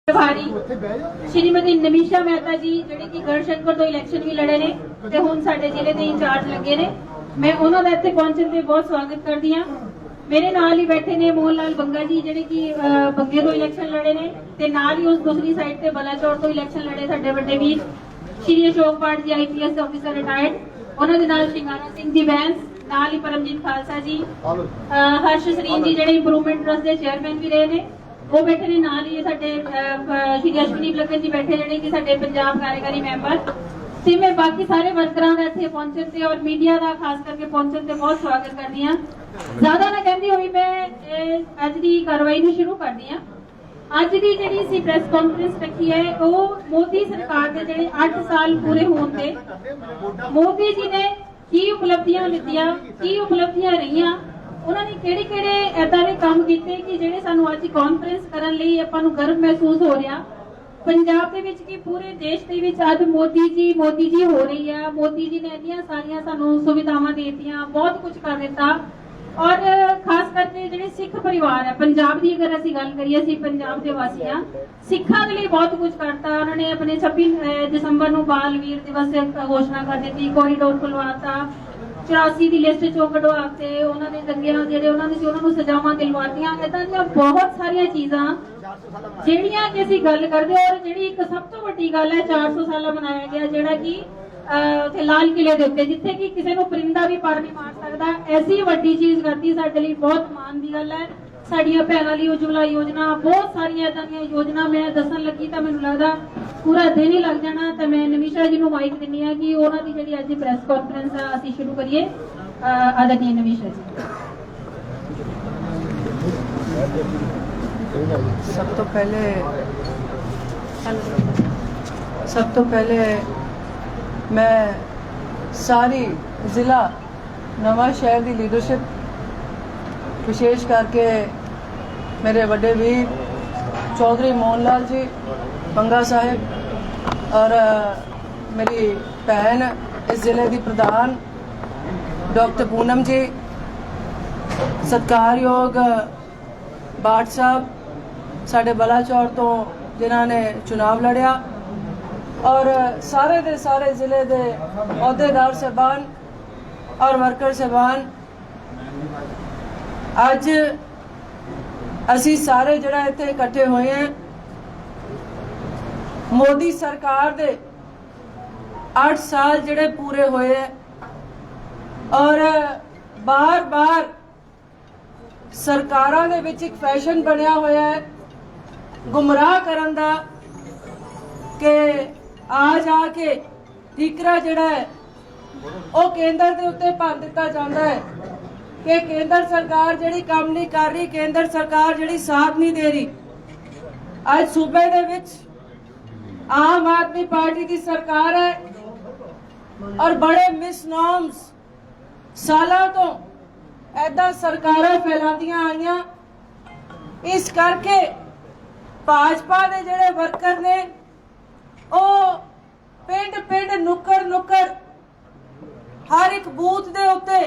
प्रभारी श्रीमती नमीशा मेहता जी जिहड़े कि गढ़शंकर तो इलैक्शन भी लड़े ने ते हुण साडे जिले दे इंचार्ज लगे ने। मैं उन्हां दा इत्थे पहुंचण ते बहुत स्वागत करदी हां। मेरे नाल ही बैठे ने मोहन लाल बंगा जी जिहड़े कि बंगे तो इलैक्शन लड़े ने ते नाल ही उस दूसरी साइड ते बलाचौर तो इलैक्शन लड़े साडे वड्डे वीर श्री अशोक पाठ जी IPS ऑफिसर रिटायर्ड। उन्हां दे नाल शिंगारा सिंह जी बैंस, नाल ही परमजीत खालसा जी, हर्ष सरीन जी जिहड़े इंप्रूवमेंट ट्रस्ट दे चेयरमैन भी रहे ने वो बैठे ने। नाल ही साडे श्री अश्विनी बलगन जी बैठे जिहड़े कि साडे पंजाब कार्यकारी मैंबर ते मैं बाकी सारे वर्करां दा इत्थे पहुंचण ते और मीडिया दा खास करके पहुंचण ते बहुत स्वागत करदी हां। ज्यादा ना कहंदी होई मैं अज दी कार्रवाई नूं शुरू करदी हां। अज दी जिहड़ी सी प्रेस कॉन्फ्रेंस रखी है वो मोदी सरकार दे जिहड़े 8 साल पूरे होण ते मोदी जी ने की उपलब्धियां दित्तियां, की उपलब्धियां रहियां, उन्होंने किहड़े ऐसा दे काम कीते कि जिहड़े सानू अज कॉन्फ्रेंस करन लई आपां नूं गर्व महसूस हो रहा। पंजाब दे विच कि पूरे देश दे विच अज मोदी जी हो रही है। मोदी जी ने इन्नियां सारियां सानू सुविधावां देतियां, बहुत कुछ कर दिता। और खास करके जिहड़े सिख परिवार है पंजाब की अगर असीं गल करिए, असीं पंजाब दे वासी हां, सिखां दे लई बहुत कुछ करता। उन्होंने अपने 26 दिसंबर नूं बाल वीर दिवस घोषणा कर दी, कॉरीडोर खुलवाता, 84 की लिस्ट चो कढवाते, उन्होंने दंगियां जिहड़े उन्होंने सी उन्होंने सजावां दिलवातियां। इदां दी बहुत सारियां चीज़ां जिहड़ियां कि असीं गल करदे। और जिहड़ी एक सब तो वड्डी गल है 400 साल मनाया गया जिहड़ा कि उत्थे लाल किले दे उत्ते जिथे कि किसी नूं परिंदा भी पर नहीं मार सकदा, ऐसी वड्डी चीज़ करती साडे लई बहुत मान की गल है। साडियां भैणां लई उज्जवला योजना, बहुत सारियां इदां दीयां योजना मैं दस्सण लगी तां मैनूं लगदा पूरा दिन ही लग जाना। तो मैं नमीशा जी नूं माइक दिंदी हां कि उन्हां दी जिहड़ी अज प्रेस कॉन्फ्रेंस आ असीं शुरू करिए। आदरणीय नमीशा जी। सब तो पहले मैं सारी ज़िला नवां शहर की लीडरशिप, विशेष करके मेरे बड़े वीर चौधरी मोहन लाल जी बंगा साहिब और मेरी भैन इस ज़िले की प्रधान डॉक्टर पूनम जी, सत्कारयोग बाट साहब साढ़े बलाचौर तो जिन्होंने चुनाव लड़िया, और सारे दे सारे ज़िले के अहदेदार साहबान और वर्कर साहबान, अज असी सारे जड़ा इत्थे इकट्ठे हुए हैं मोदी सरकार दे 8 साल जड़े पूरे हुए हैं। और बार बार सरकारां दे विच एक फैशन बनया होया है गुमराह करन दा कि आ जाके ठीकरा जड़ा है वो केंद्र के उत्ते भर दिता जाता है कि केंद्र सरकार जिहड़ी काम नहीं कर रही, केंद्र सरकार जिहड़ी साथ नहीं दे रही। आज सूबे दे विच आम आदमी पार्टी की सरकार है और बड़े मिसनॉम्स सालों तो ऐदा सरकारां फैलांदियां आईयां। इस करके भाजपा दे जिहड़े वर्कर ने ओ पिंड पिंड नुक्कड़ नुक्कड़ हर एक बूथ दे उत्ते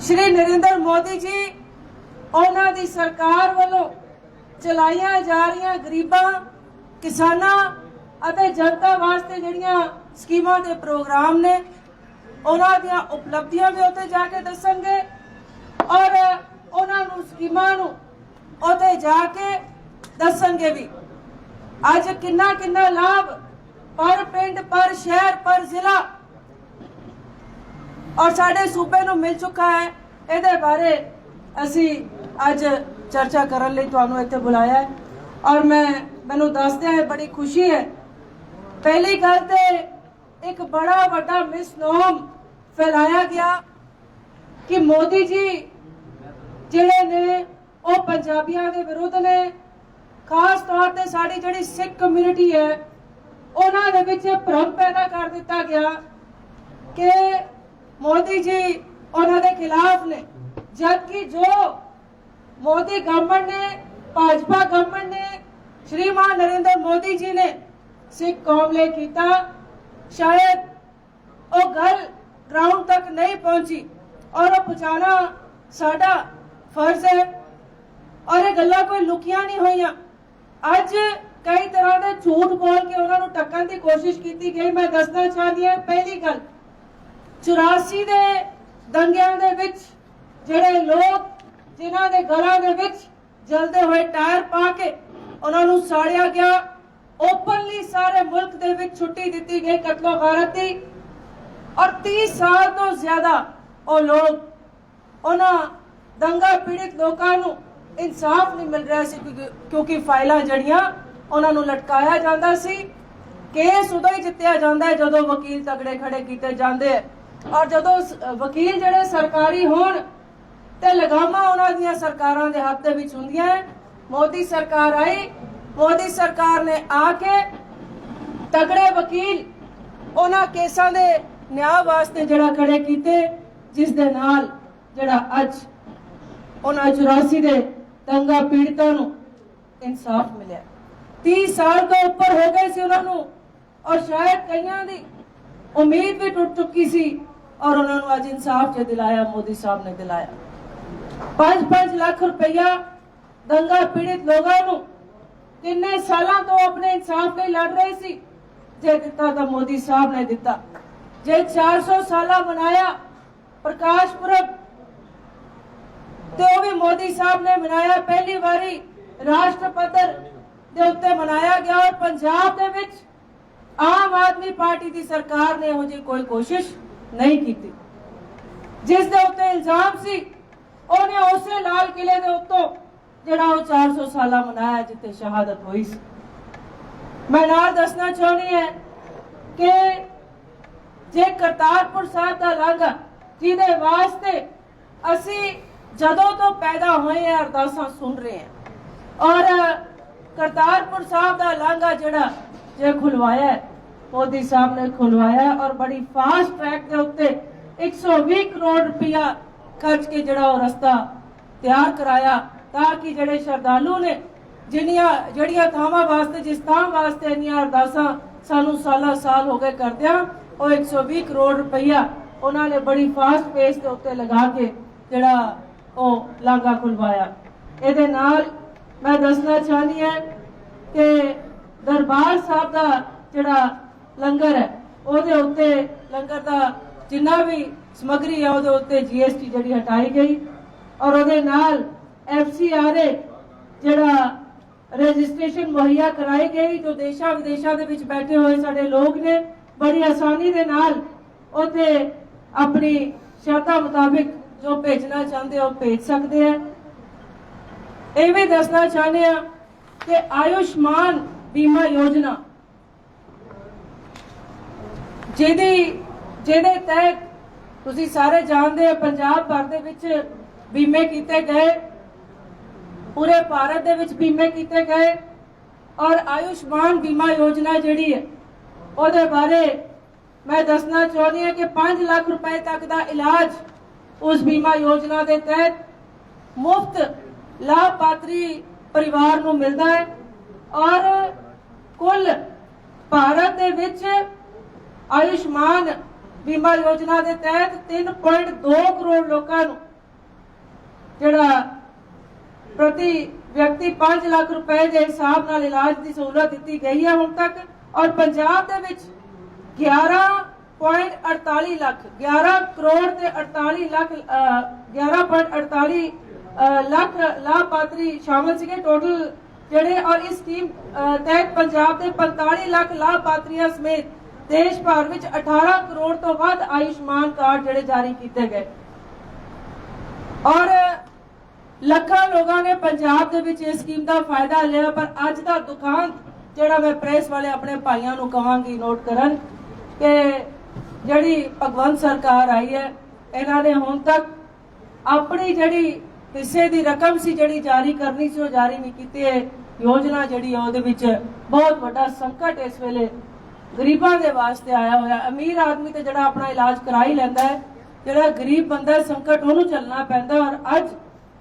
श्री नरेंद्र मोदी जी उन्हां दी सरकार वालों चलाईयां जा रही गरीबां, किसानां अते जनता वास्ते जिहड़ियां स्कीमां दे प्रोग्राम ने उन्हां दियां उपलब्धियां भी उत्ते जाके दसणगे और उन्हां नूं स्कीमां नूं उत्ते जाके दसणगे भी। अज किन्ना किन्ना लाभ पर पिंड, पर शहर, पर जिला और साडे सूबे नूं मिल चुका है। इहदे बारे असी अज चर्चा करन लई तुहानूं इत्थे बुलाया है और मैनूं दसदिआं बड़ी खुशी है। पहली गल ते एक बड़ा वड्डा मिसनॉम फैलाया गया कि मोदी जी जिहड़े ने वो पंजाबियों के विरुद्ध ने, खास तौर पर साड़ी जिहड़ी सिख कम्यूनिटी है उन्हां दे विच भ्रम पैदा कर दिता गया कि मोदी जी उन्हां दे खिलाफ ने, जबकि जो मोदी गवर्नमेंट ने, भाजपा गवर्नमेंट ने, श्रीमान नरेंद्र मोदी जी ने सिख कौम ले कीता, शायद वो गल ग्राउंड तक नहीं पहुंची और वो पहुंचाना साडा फर्ज है। और ये गल्लां कोई लुकियां नहीं हुई। ਅੱਜ ਕਈ ਤਰ੍ਹਾਂ ਦੇ ਝੂਠ ਬੋਲ ਕੇ ਉਹਨਾਂ ਨੂੰ ਟੱਕਣ ਦੀ ਕੋਸ਼ਿਸ਼ ਕੀਤੀ ਗਈ। ਮੈਂ ਦੱਸਣਾ ਚਾਹਦੀ ਹਾਂ, ਪਹਿਲੀ ਗੱਲ 84 ਦੇ ਦੰਗਿਆਂ ਦੇ ਵਿੱਚ ਜਿਹੜੇ ਲੋਕ ਜਿਨ੍ਹਾਂ ਦੇ ਗਲਾਂ ਦੇ ਵਿੱਚ ਜਲਦੇ ਹੋਏ ਟਾਇਰ ਪਾ ਕੇ ਉਹਨਾਂ ਨੂੰ ਸਾੜਿਆ ਗਿਆ, ਓਪਨਲੀ ਸਾਰੇ ਮੁਲਕ ਦੇ ਵਿੱਚ ਛੁੱਟੀ ਦਿੱਤੀ ਗਈ ਕਤਲੋ ਗਾਰਤ ਦੀ, ਔਰ 30 ਸਾਲ ਤੋਂ ਜ਼ਿਆਦਾ ਉਹ ਲੋਕ ਉਹਨਾਂ ਦੰਗਾ ਪੀੜਿਤ ਲੋਕਾਂ ਨੂੰ ਇਨਸਾਫ ਨਹੀਂ ਮਿਲ ਰਿਹਾ ਸੀ ਕਿਉਂਕਿ ਫਾਈਲਾਂ ਜੜੀਆਂ ਉਹਨਾਂ ਨੂੰ ਲਟਕਾਇਆ ਜਾਂਦਾ ਸੀ। ਕੇਸ ਉਦੋਂ ਹੀ ਜਿੱਤਿਆ ਜਾਂਦਾ ਹੈ ਜਦੋਂ ਵਕੀਲ ਤਗੜੇ ਖੜੇ ਕੀਤੇ ਜਾਂਦੇ ਹੈ, ਔਰ ਜਦੋਂ ਵਕੀਲ ਜਿਹੜੇ ਸਰਕਾਰੀ ਹੋਣ ਤੇ ਲਗਾਮਾਂ ਉਹਨਾਂ ਦੀਆਂ ਸਰਕਾਰਾਂ ਦੇ ਹੱਥ ਦੇ ਵਿੱਚ ਹੁੰਦੀਆਂ। ਮੋਦੀ ਸਰਕਾਰ ਆਈ, ਮੋਦੀ ਸਰਕਾਰ ਨੇ ਆ ਕੇ ਤਗੜੇ ਵਕੀਲ ਉਹਨਾਂ ਕੇਸਾਂ ਦੇ ਨਿਆਂ ਵਾਸਤੇ ਜਿਹੜਾ ਖੜੇ ਕੀਤੇ, ਜਿਸ ਦੇ ਨਾਲ ਜਿਹੜਾ ਅੱਜ ਉਹਨਾਂ 84 ਦੇ ਦੰਗਾ ਪੀੜਤਾਂ ਨੂੰ ਇਨਸਾਫ ਮਿਲਿਆ। 30 ਸਾਲ ਤੋਂ ਉੱਪਰ ਹੋ ਗਏ ਸੀ ਉਹਨਾਂ ਨੂੰ, ਔਰ ਸ਼ਾਇਦ ਕਈਆਂ ਦੀ ਉਮੀਦ ਵੀ ਟੁੱਟ ਚੁੱਕੀ ਸੀ, ਔਰ ਉਹਨਾਂ ਨੂੰ ਅੱਜ ਇਨਸਾਫ ਜੇ ਦਿਲਾਇਆ ਮੋਦੀ ਸਾਹਿਬ ਨੇ ਦਿਲਾਇਆ। 5-5 ਲੱਖ ਰੁਪਇਆ ਦੰਗਾ ਪੀੜਿਤ ਲੋਕਾਂ ਨੂੰ ਕਿੰਨੇ ਸਾਲਾਂ ਤੋਂ ਆਪਣੇ ਇਨਸਾਫ ਲਈ ਲੜ ਰਹੇ ਸੀ, ਜੇ ਦਿੱਤਾ ਤਾਂ ਮੋਦੀ ਸਾਹਿਬ ਨੇ ਦਿੱਤਾ। ਜੇ 400 ਸਾਲਾ ਮਨਾਇਆ ਪ੍ਰਕਾਸ਼ ਪੁਰਬ ਤੇ ਉਹ ਵੀ ਮੋਦੀ ਸਾਹਿਬ ਨੇ ਮਨਾਇਆ, ਪਹਿਲੀ ਵਾਰੀ ਰਾਸ਼ਟਰ ਪੱਧਰ ਦੇ ਉੱਤੇ ਮਨਾਇਆ ਗਿਆ, ਔਰ ਪੰਜਾਬ ਦੇ ਵਿੱਚ ਆਮ ਆਦਮੀ ਪਾਰਟੀ ਦੀ ਸਰਕਾਰ ਨੇ ਇਹੋ ਜਿਹੀ ਕੋਈ ਕੋਸ਼ਿਸ਼ ਨਹੀਂ ਕੀਤੀ। ਜਿਸ ਦੇ ਉੱਤੇ ਇਲਜ਼ਾਮ ਸੀ ਉਹਨੇ ਉਸੇ ਲਾਲ ਕਿਲੇ ਦੇ ਉੱਤੋਂ ਜਿਹੜਾ ਉਹ 400 ਸਾਲਾ ਮਨਾਇਆ ਜਿੱਥੇ ਸ਼ਹਾਦਤ ਹੋਈ ਸੀ। ਮੈਂ ਨਾਲ ਦੱਸਣਾ ਚਾਹੁੰਦੀ ਹਾਂ ਕਿ ਜੇ ਕਰਤਾਰਪੁਰ ਸਾਹਿਬ ਦਾ ਲਾਂਘਾ ਜਿਹਦੇ ਵਾਸਤੇ ਅਸੀਂ ਜਦੋਂ ਤੋਂ ਪੈਦਾ ਹੋਏ ਆ ਅਰਦਾਸਾਂ ਸੁਣ ਰਹੇ ਹਾਂ, ਔਰ ਕਰਤਾਰਪੁਰ ਸਾਹਿਬ ਦਾ ਲਾਂਘਾ ਜਿਹੜਾ ਜੇ ਖੁਲਵਾਇਆ ਮੋਦੀ ਸਾਹਿਬ ਨੇ ਖੁਲਵਾਇਆ, ਔਰ ਬੜੀ ਫਾਸਟ ਟਰੈਕ ਦੇ ਉੱਤੇ 120 ਕਰੋੜ ਰੁਪਇਆ ਖਰਚ ਕੇ ਜਿਹੜਾ ਉਹ ਰਸਤਾ ਤਿਆਰ ਕਰਾਇਆ, ਤਾਂ ਕਿ ਜਿਹੜੇ ਸ਼ਰਧਾਲੂ ਨੇ ਜਿਹੜੀਆਂ ਥਾਵਾਂ ਵਾਸਤੇ ਜਿਸ ਥਾਂ ਵਾਸਤੇ ਇੰਨੀਆਂ ਅਰਦਾਸਾਂ ਸਾਨੂੰ ਸਾਲਾਂ ਸਾਲ ਹੋ ਗਏ ਕਰਦਿਆਂ, ਉਹ 120 ਕਰੋੜ ਰੁਪਇਆ ਉਹਨਾਂ ਨੇ ਬੜੀ ਫਾਸਟ ਪੇਸ ਦੇ ਉੱਤੇ ਲਗਾ ਕੇ ਜਿਹੜਾ ਉਹ ਲਾਂਘਾ ਖੁਲਵਾਇਆ। ਇਹਦੇ ਨਾਲ ਮੈਂ ਦੱਸਣਾ ਚਾਹੁੰਦੀ ਹਾਂ ਕਿ ਦਰਬਾਰ ਸਾਹਿਬ ਦਾ ਜਿਹੜਾ ਲੰਗਰ ਹੈ ਉਹਦੇ ਉੱਤੇ ਲੰਗਰ ਦਾ ਜਿੰਨਾ ਵੀ ਸਮੱਗਰੀ ਹੈ ਉਹਦੇ ਉੱਤੇ GST ਜਿਹੜੀ ਹਟਾਈ ਗਈ, ਔਰ ਉਹਦੇ ਨਾਲ FCRA ਜਿਹੜਾ ਰਜਿਸਟ੍ਰੇਸ਼ਨ ਮੁਹੱਈਆ ਕਰਾਈ ਗਈ, ਜੋ ਦੇਸ਼ਾਂ ਵਿਦੇਸ਼ਾਂ ਦੇ ਵਿੱਚ ਬੈਠੇ ਹੋਏ ਸਾਡੇ ਲੋਕ ਨੇ ਬੜੀ ਆਸਾਨੀ ਦੇ ਨਾਲ ਉੱਥੇ ਆਪਣੀ ਸ਼ਰਧਾ ਮੁਤਾਬਿਕ ਜੋ ਭੇਜਣਾ ਚਾਹੁੰਦੇ ਹੋ ਭੇਜ ਸਕਦੇ ਆ। ਇਹ ਵੀ ਦੱਸਣਾ ਚਾਹੁੰਦੇ ਆ ਕਿ ਆਯੁਸ਼ਮਾਨ ਬੀਮਾ ਯੋਜਨਾ ਜਿਹਦੇ ਤਹਿਤ ਤੁਸੀਂ ਸਾਰੇ ਜਾਣਦੇ ਹੋ ਪੰਜਾਬ ਭਰ ਦੇ ਵਿੱਚ ਬੀਮੇ ਕੀਤੇ ਗਏ, ਪੂਰੇ ਭਾਰਤ ਦੇ ਵਿੱਚ ਬੀਮੇ ਕੀਤੇ ਗਏ, ਔਰ ਆਯੁਸ਼ਮਾਨ ਬੀਮਾ ਯੋਜਨਾ ਜਿਹੜੀ ਹੈ ਉਹਦੇ ਬਾਰੇ ਮੈਂ ਦੱਸਣਾ ਚਾਹੁੰਦੀ ਹਾਂ ਕਿ 5 ਲੱਖ रुपए तक ਦਾ ਇਲਾਜ ਉਸ ਬੀਮਾ ਯੋਜਨਾ ਦੇ ਤਹਿਤ ਮੁਫਤ ਲਾਭਪਾਤਰੀ ਪਰਿਵਾਰ ਨੂੰ ਮਿਲਦਾ ਹੈ, ਔਰ ਕੁੱਲ ਭਾਰਤ ਦੇ ਵਿੱਚ ਆਯੁਸ਼ਮਾਨ ਬੀਮਾ ਯੋਜਨਾ ਦੇ ਤਹਿਤ 3.2 ਕਰੋੜ ਲੋਕਾਂ ਨੂੰ ਜਿਹੜਾ ਪ੍ਰਤੀ ਵਿਅਕਤੀ 5 ਲੱਖ ਰੁਪਏ ਦੇ ਹਿਸਾਬ ਨਾਲ ਇਲਾਜ ਦੀ ਸਹੂਲਤ ਦਿੱਤੀ ਗਈ ਹੈ ਹੁਣ ਤੱਕ, ਔਰ ਪੰਜਾਬ ਦੇ ਵਿੱਚ 11.48 ਲੱਖ 11 ਕਰੋੜ ਤੇ 48 ਲੱਖ 11.48 ਲੱਖ ਲਾਭਪਾਤਰੀ ਸ਼ਾਮਲ ਸੀਗੇ ਟੋਟਲ ਜਿਹੜੇ, ਔਰ ਇਸ ਸਕੀਮ ਤਹਿਤ ਪੰਜਾਬ ਦੇ 45 ਲੱਖ ਲਾਭਪਾਤਰੀਆਂ ਸਮੇਤ ਦੇਸ਼ ਭਰ ਵਿੱਚ 18 ਕਰੋੜ ਤੋਂ ਵੱਧ ਆਯੁਸ਼ਮਾਨ ਕਾਰਡ ਜਿਹੜੇ ਜਾਰੀ ਕੀਤੇ ਗਏ, ਔਰ ਲੱਖਾਂ ਲੋਕਾਂ ਨੇ ਪੰਜਾਬ ਦੇ ਵਿੱਚ ਇਸ ਸਕੀਮ ਦਾ ਫਾਇਦਾ ਲਿਆ। ਪਰ ਅੱਜ ਦਾ ਦੁਖਾਂਤ ਜਿਹੜਾ ਮੈਂ ਪ੍ਰੈਸ ਵਾਲੇ ਆਪਣੇ ਭਾਈਆਂ ਨੂੰ ਕਹਾਂਗੀ ਨੋਟ ਕਰਨ ਕਿ ਜਿਹੜੀ ਭਗਵੰਤ ਸਰਕਾਰ ਆਈ ਹੈ ਇਹਨਾਂ ਨੇ ਹੁਣ ਤੱਕ ਆਪਣੀ ਜਿਹੜੀ ਹਿੱਸੇ ਦੀ ਰਕਮ ਸੀ ਜਿਹੜੀ ਜਾਰੀ ਕਰਨੀ ਸੀ ਉਹ ਜਾਰੀ ਨਹੀਂ ਕੀਤੀ ਹੈ। ਯੋਜਨਾ ਜਿਹੜੀ ਉਹਦੇ ਵਿੱਚ ਬਹੁਤ ਵੱਡਾ ਸੰਕਟ ਇਸ ਵੇਲੇ ਗਰੀਬਾਂ ਦੇ ਵਾਸਤੇ ਆਇਆ ਹੋਇਆ। ਅਮੀਰ ਆਦਮੀ ਤੇ ਜਿਹੜਾ ਆਪਣਾ ਇਲਾਜ ਕਰਾ ਹੀ ਲੈਂਦਾ ਹੈ, ਜਿਹੜਾ ਗਰੀਬ ਬੰਦਾ ਸੰਕਟ ਉਹਨੂੰ ਚੱਲਣਾ ਪੈਂਦਾ। ਔਰ ਅੱਜ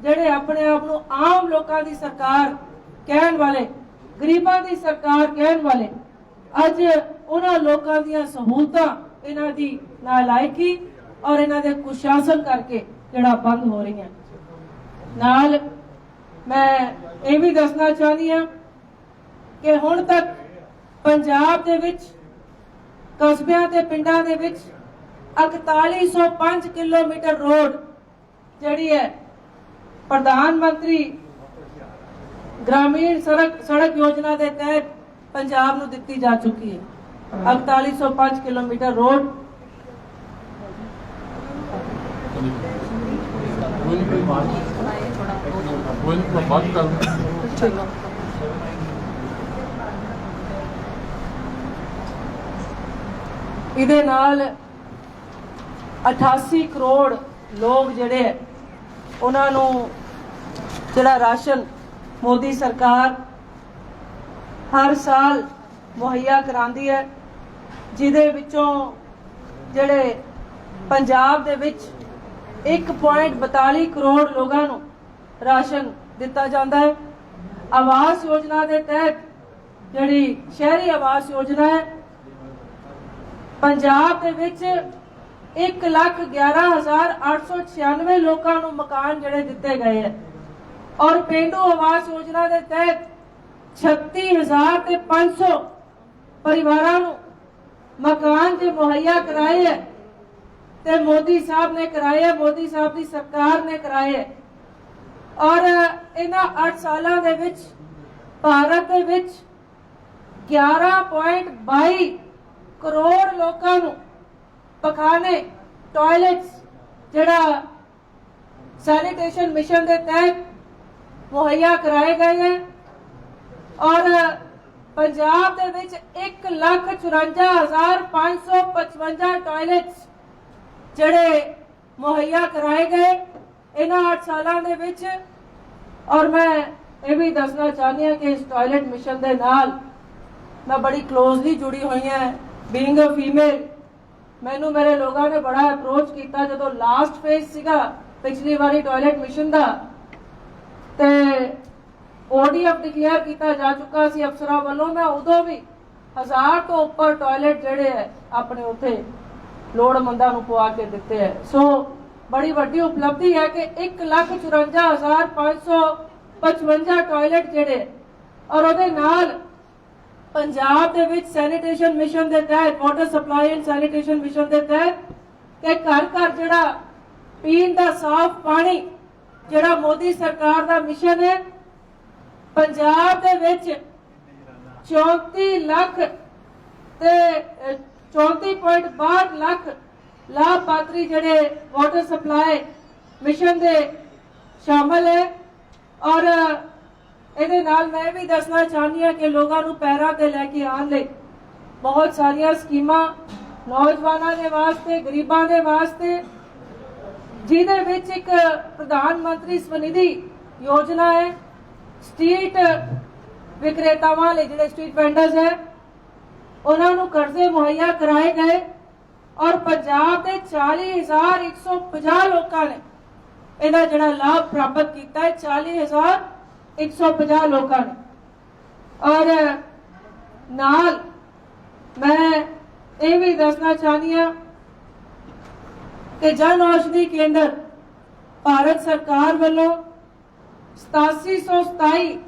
ਜਿਹੜੇ ਆਪਣੇ ਆਪ ਨੂੰ ਆਮ ਲੋਕਾਂ ਦੀ ਸਰਕਾਰ ਕਹਿਣ ਵਾਲੇ, ਗਰੀਬਾਂ ਦੀ ਸਰਕਾਰ ਕਹਿਣ ਵਾਲੇ, ਅੱਜ ਉਹਨਾਂ ਲੋਕਾਂ ਦੀਆਂ ਸਹੂਲਤਾਂ ਇਹਨਾਂ ਦੀ ਨਾਲਾਇਕੀ ਔਰ ਇਹਨਾਂ ਦੇ ਕੁਸ਼ਾਸਨ ਕਰਕੇ ਜਿਹੜਾ ਬੰਦ ਹੋ ਰਹੀਆਂ। ਨਾਲ ਮੈਂ ਇਹ ਵੀ ਦੱਸਣਾ ਚਾਹੁੰਦੀ ਹਾਂ ਕਿ ਹੁਣ ਤੱਕ ਪੰਜਾਬ ਦੇ ਵਿੱਚ ਕਸਬਿਆਂ ਤੇ ਪਿੰਡਾਂ ਦੇ ਵਿੱਚ 4105 ਕਿਲੋਮੀਟਰ ਰੋਡ ਜਿਹੜੀ ਹੈ ਪ੍ਰਧਾਨ ਮੰਤਰੀ ग्रामीण सड़क योजना के तहत पंजाब ਨੂੰ ਦਿੱਤੀ ਜਾ ਚੁੱਕੀ ਹੈ। 4105 किलोमीटर रोड ਇਹਦੇ ਨਾਲ 88 ਕਰੋੜ ਲੋਕ ਜਿਹੜੇ ਉਹਨਾਂ ਨੂੰ ਜਿਹੜਾ ਰਾਸ਼ਨ मोदी सरकार हर साल मुहैया करांदी है, जिहदे विचों जिहड़े पंजाब दे विच 1.42 करोड़ लोगों नूं राशन दिता जाता है। आवास योजना के तहत जिहड़ी शहरी आवास योजना है पंजाब दे विच 1,11,896 लोगों नूं मकान जिहड़े दिते गए हैं और पेंडू आवास योजना के तहत 36,500 परिवारों नूं मकान जो मुहैया कराए है ते मोदी साहब ने कराए है, मोदी साहब की सरकार ने कराए है। और इन्हां 8 सालों दे विच भारत दे विच 11.22 करोड़ लोगों नूं पखाने टॉयलेट्स जिहड़ा सैनिटेशन मिशन के तहत मुहैया कराए गए हैं और पंजाब दे विच 1,54,555 टॉयलेट्स जिहड़े मुहैया कराए गए इन्हां 8 सालों दे विच। और मैं ये भी दसना चाहती हूँ कि इस टॉयलेट मिशन के नाल मैं बड़ी क्लोजली जुड़ी हुई है। बीइंग अ फीमेल मैनू मेरे लोगों ने बड़ा अप्रोच किया जो लास्ट फेज सीगा पिछली बारी टॉयलेट मिशन का ते ODF डिक्लेयर किया जा चुका सी अफसरां वालों। मैं उदों भी 1000 तो ऊपर टॉयलेट जिहड़े है अपने उत्थे लोड़मंदां नूं पवा के दिते है। सो बड़ी वड्डी उपलब्धि है कि 1,54,555 टॉयलेट जिहड़े और उहदे नाल पंजाब दे विच सैनिटेशन मिशन के तहत water supply and sanitation mission के तहत कि घर घर जिहड़ा पीण दा साफ पानी जिहड़ा मोदी सरकार का मिशन है पंजाब दे विच 34 लाख ते 34.62 लाख लाभपात्री जिहड़े वाटर सप्लाई मिशन दे शामिल है। और ਇਹਦੇ ਨਾਲ मैं भी दसना चाहती हाँ कि लोगों को पैरों ते लैके आने लई बहुत सारिया स्कीमां नौजवानों के वास्ते गरीबों के वास्ते जिहदे विच एक प्रधानमंत्री स्वनिधि योजना है। स्ट्रीट विक्रेतावां लई जिहड़े स्ट्रीट वेंडर्स है उन्होंने कर्जे मुहैया कराए गए और पंजाब के 40,150 लोगों ने इहदा जिहड़ा लाभ प्राप्त किया है। 40,150 लोगों ने। और नाल मैं ये भी दसना चाहती हूँ कि जन औषधि केंद्र भारत सरकार वालों 8727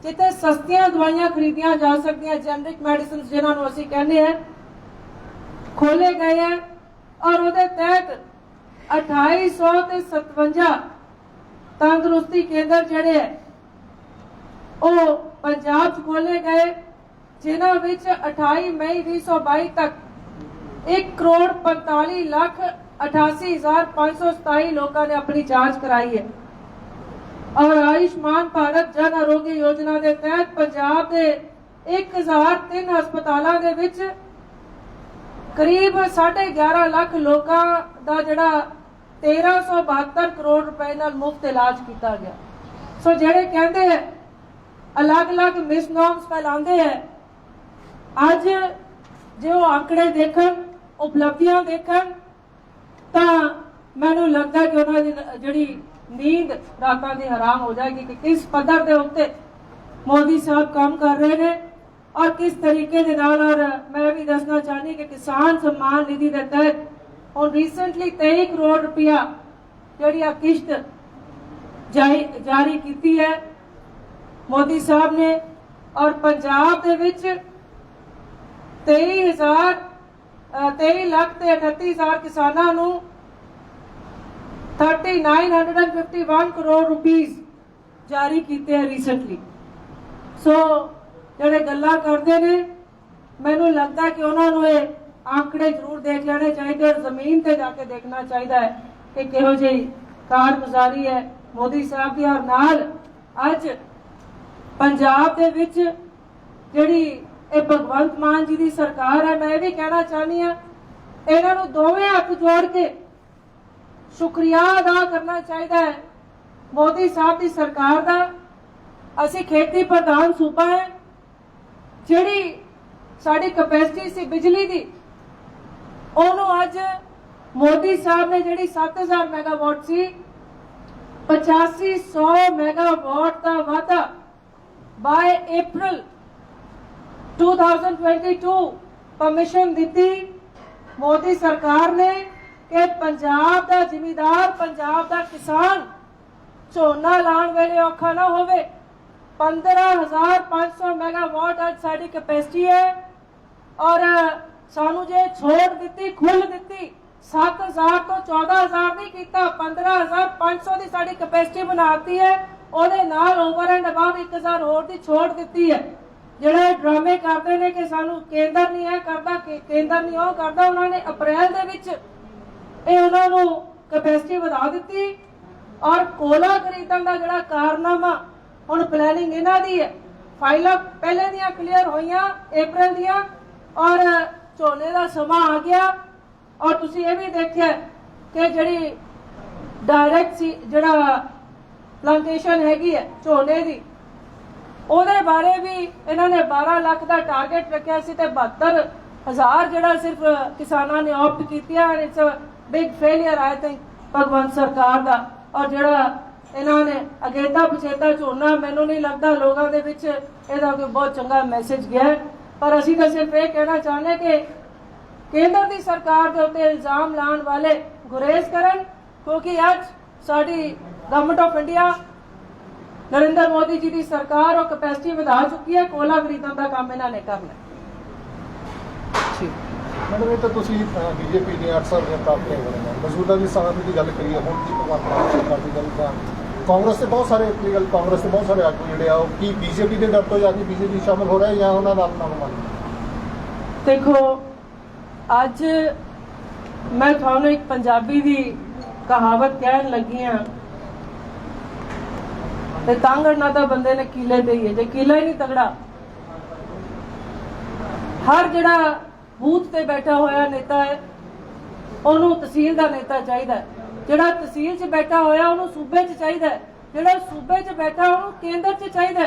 जिथे सस्तियां दवाइयां खरीदियां जा सकदियां जेनरिक मेडिसिन जिन्होंने असीं कहने हैं खोले गए हैं। और उहदे तहत 2857 तंदुरुस्ती केंद्र जिहड़े है ਉਹ पंजाब च खोले गए जिन्हां विच 28 मई 2022 तक 1,45,88,527 लोगों ने अपनी जांच कराई है। और आयुष्मान भारत जन आरोग्य योजना के तहत पंजाब के 1003 हस्पतालों के विच करीब 11.5 लाख लोगों का जिहड़ा 1372 करोड़ रुपए नाल मुफ्त इलाज किया गया। सो जिहड़े कहते हैं अलग अलग मिसनॉर्म्स फैलाते हैं अज जो आंकड़े देखन उपलब्धियां देखन तो मैनू लगता है कि उन्होंने जिहड़ी नींद रातां दी हराम हो जाएगी कि किस पद्धर के उत्ते मोदी साहब काम कर रहे हैं और किस तरीके दे नाल। और मैं भी दसना चाहनी कि किसान सम्मान निधि के तहत और रिसेंटली 23 करोड़ रुपया जिहड़ी किश्त जारी की है मोदी साहब ने। और पंजाब दे विच 23 ਲੱਖ ਤੇ 38,000 किसानां नूं 3951 करोड़ रुपीस जारी कीते हैं रीसेंटली। सो ਜਿਹੜੇ ਗੱਲਾਂ ਕਰਦੇ ਨੇ ਮੈਨੂੰ ਲੱਗਦਾ ਕਿ ਉਹਨਾਂ ਨੂੰ ਇਹ आंकड़े जरूर देख लेने चाहिए और जमीन पे जाके देखना चाहिए कि किहो जी कारगुजारी है मोदी साहब की। और नाल अज पंजाब दे विच जिहड़ी ਇਹ भगवंत मान जी की सरकार है, मैं भी कहना चाहनी हाँ इन्हां नूं दोवें हथ जोड़ के शुक्रिया अदा करना चाहिए मोदी साहब की सरकार का। असी खेती प्रधान सूबा है, जिहड़ी साडी कैपेसिटी सी बिजली की ਉਹਨੂੰ ਅੱਜ ਮੋਦੀ ਸਾਹਿਬ ਨੇ ਜਿਹੜੀ 7000 ਮੈਗਾਵਾਟ ਸੀ 8500 ਮੈਗਾਵਾਟ ਦਾ ਵਾਧਾ ਬਾय अप्रैल 2022 परमिशन ਦਿੱਤੀ ਮੋਦੀ ਸਰਕਾਰ ਨੇ ਕਿ ਪੰਜਾਬ ਦਾ ਜ਼ਿਮੀਂਦਾਰ ਪੰਜਾਬ ਦਾ ਕਿਸਾਨ ਝੋਨਾ ਲਾਉਣ ਵੇਲੇ ਔਖਾ ਨਾ ਹੋਵੇ। 15500 ਮੈਗਾਵਾਟ ਅੱਜ ਸਾਡੀ ਕੈਪੈਸਿਟੀ ਹੈ और सानू जे छोड़ दी खुल दी 7000 तो 14000 नहीं किया 15500 की साड़ी कैपेसिटी बनाती है। ओदे नाल ओवर एंड अबव 1000 होर दी छोड़ दी है। जिहड़े ड्रामे करते हैं कि सानू केंद्र नहीं है करता केंद्र नहीं वो करता, उन्होंने अप्रैल दे विच उन्होंने कैपेसिटी बढ़ा दी और कोला खरीदण का जिहड़ा कारनामा हुण प्लैनिंग इन्हां दी है। फाइलां पहले दियां क्लीयर होईयां अप्रैल दियां और झोने का समा आ गया। और तुसी ये भी देखिए कि जिहड़ी डायरैक्ट सी जिहड़ा प्लांटेशन हैगी है झोने की ਉਹਦੇ बारे भी इन्होंने 12 लाख का टारगेट रखा सी ते 72,000 जिहड़ा सिर्फ किसानों ने ऑप्ट कीतियां। It's a big failure I think Bhagwant सरकार दा। और जिहड़ा इन्होंने अगेता पछेता झोना मैनूं नहीं लगता लोगों के विच इहदा कोई बहुत चंगा मैसेज गया है। पर असीं तां सिर्फ ये कहना चाहते कि केंद्र की सरकार के उत्ते इल्जाम लाने वाले गुरेज करन, क्योंकि अज साडी government of India Narendra Modi ji की सरकार और कैपेसिटी बढ़ा चुकी है। कोला खरीदण का काम इन्होंने करना। मैडम ये तो बीजेपी दी 8 साल ਦੀਆਂ ਪ੍ਰਾਪਤੀਆਂ ਬਣੀਆਂ ਮੌਜੂਦਾ ਦੀ ਸਮੇਂ ਦੀ ਗੱਲ ਕਰੀਏ ਹੁਣ ਦੀ ਭਗਵੰਤ ਮਾਨ ਸਰਕਾਰ ਦੀ ਗੱਲ ਤਾਂ ਕਾਂਗਰਸ ਦੇ ਬਹੁਤ ਸਾਰੇ ਪੋਲੀਟੀਕਲ ਕਾਂਗਰਸ ਦੇ ਬਹੁਤ ਸਾਰੇ ਆਗੂ ਜਿਹੜੇ ਆ ਉਹ ਕੀ ਬੀਜੇਪੀ ਦੇ ਡਰ ਤੋਂ ਜਾ ਕੇ ਬੀਜੇਪੀ ਸ਼ਾਮਲ ਹੋ ਰਹੇ ਜਾਂ ਉਹਨਾਂ ਦਾ ਆਪਣਾ ਮਨ। देखो अज मैं थानू एक पंजाबी दी कहावत कहन लगी हाँ ते तंग ना तो बंदे ने कीले ते ही है, जे कीला ही नहीं तगड़ा। हर जिहड़ा बूथ ते बैठा होया नेता है ਉਹਨੂੰ तहसील का नेता चाहिए, जिहड़ा तहसील च बैठा होया ਉਹਨੂੰ सूबे च चाहिए, जिहड़ा सूबे च बैठा ਉਹਨੂੰ केंद्र च चाहिए।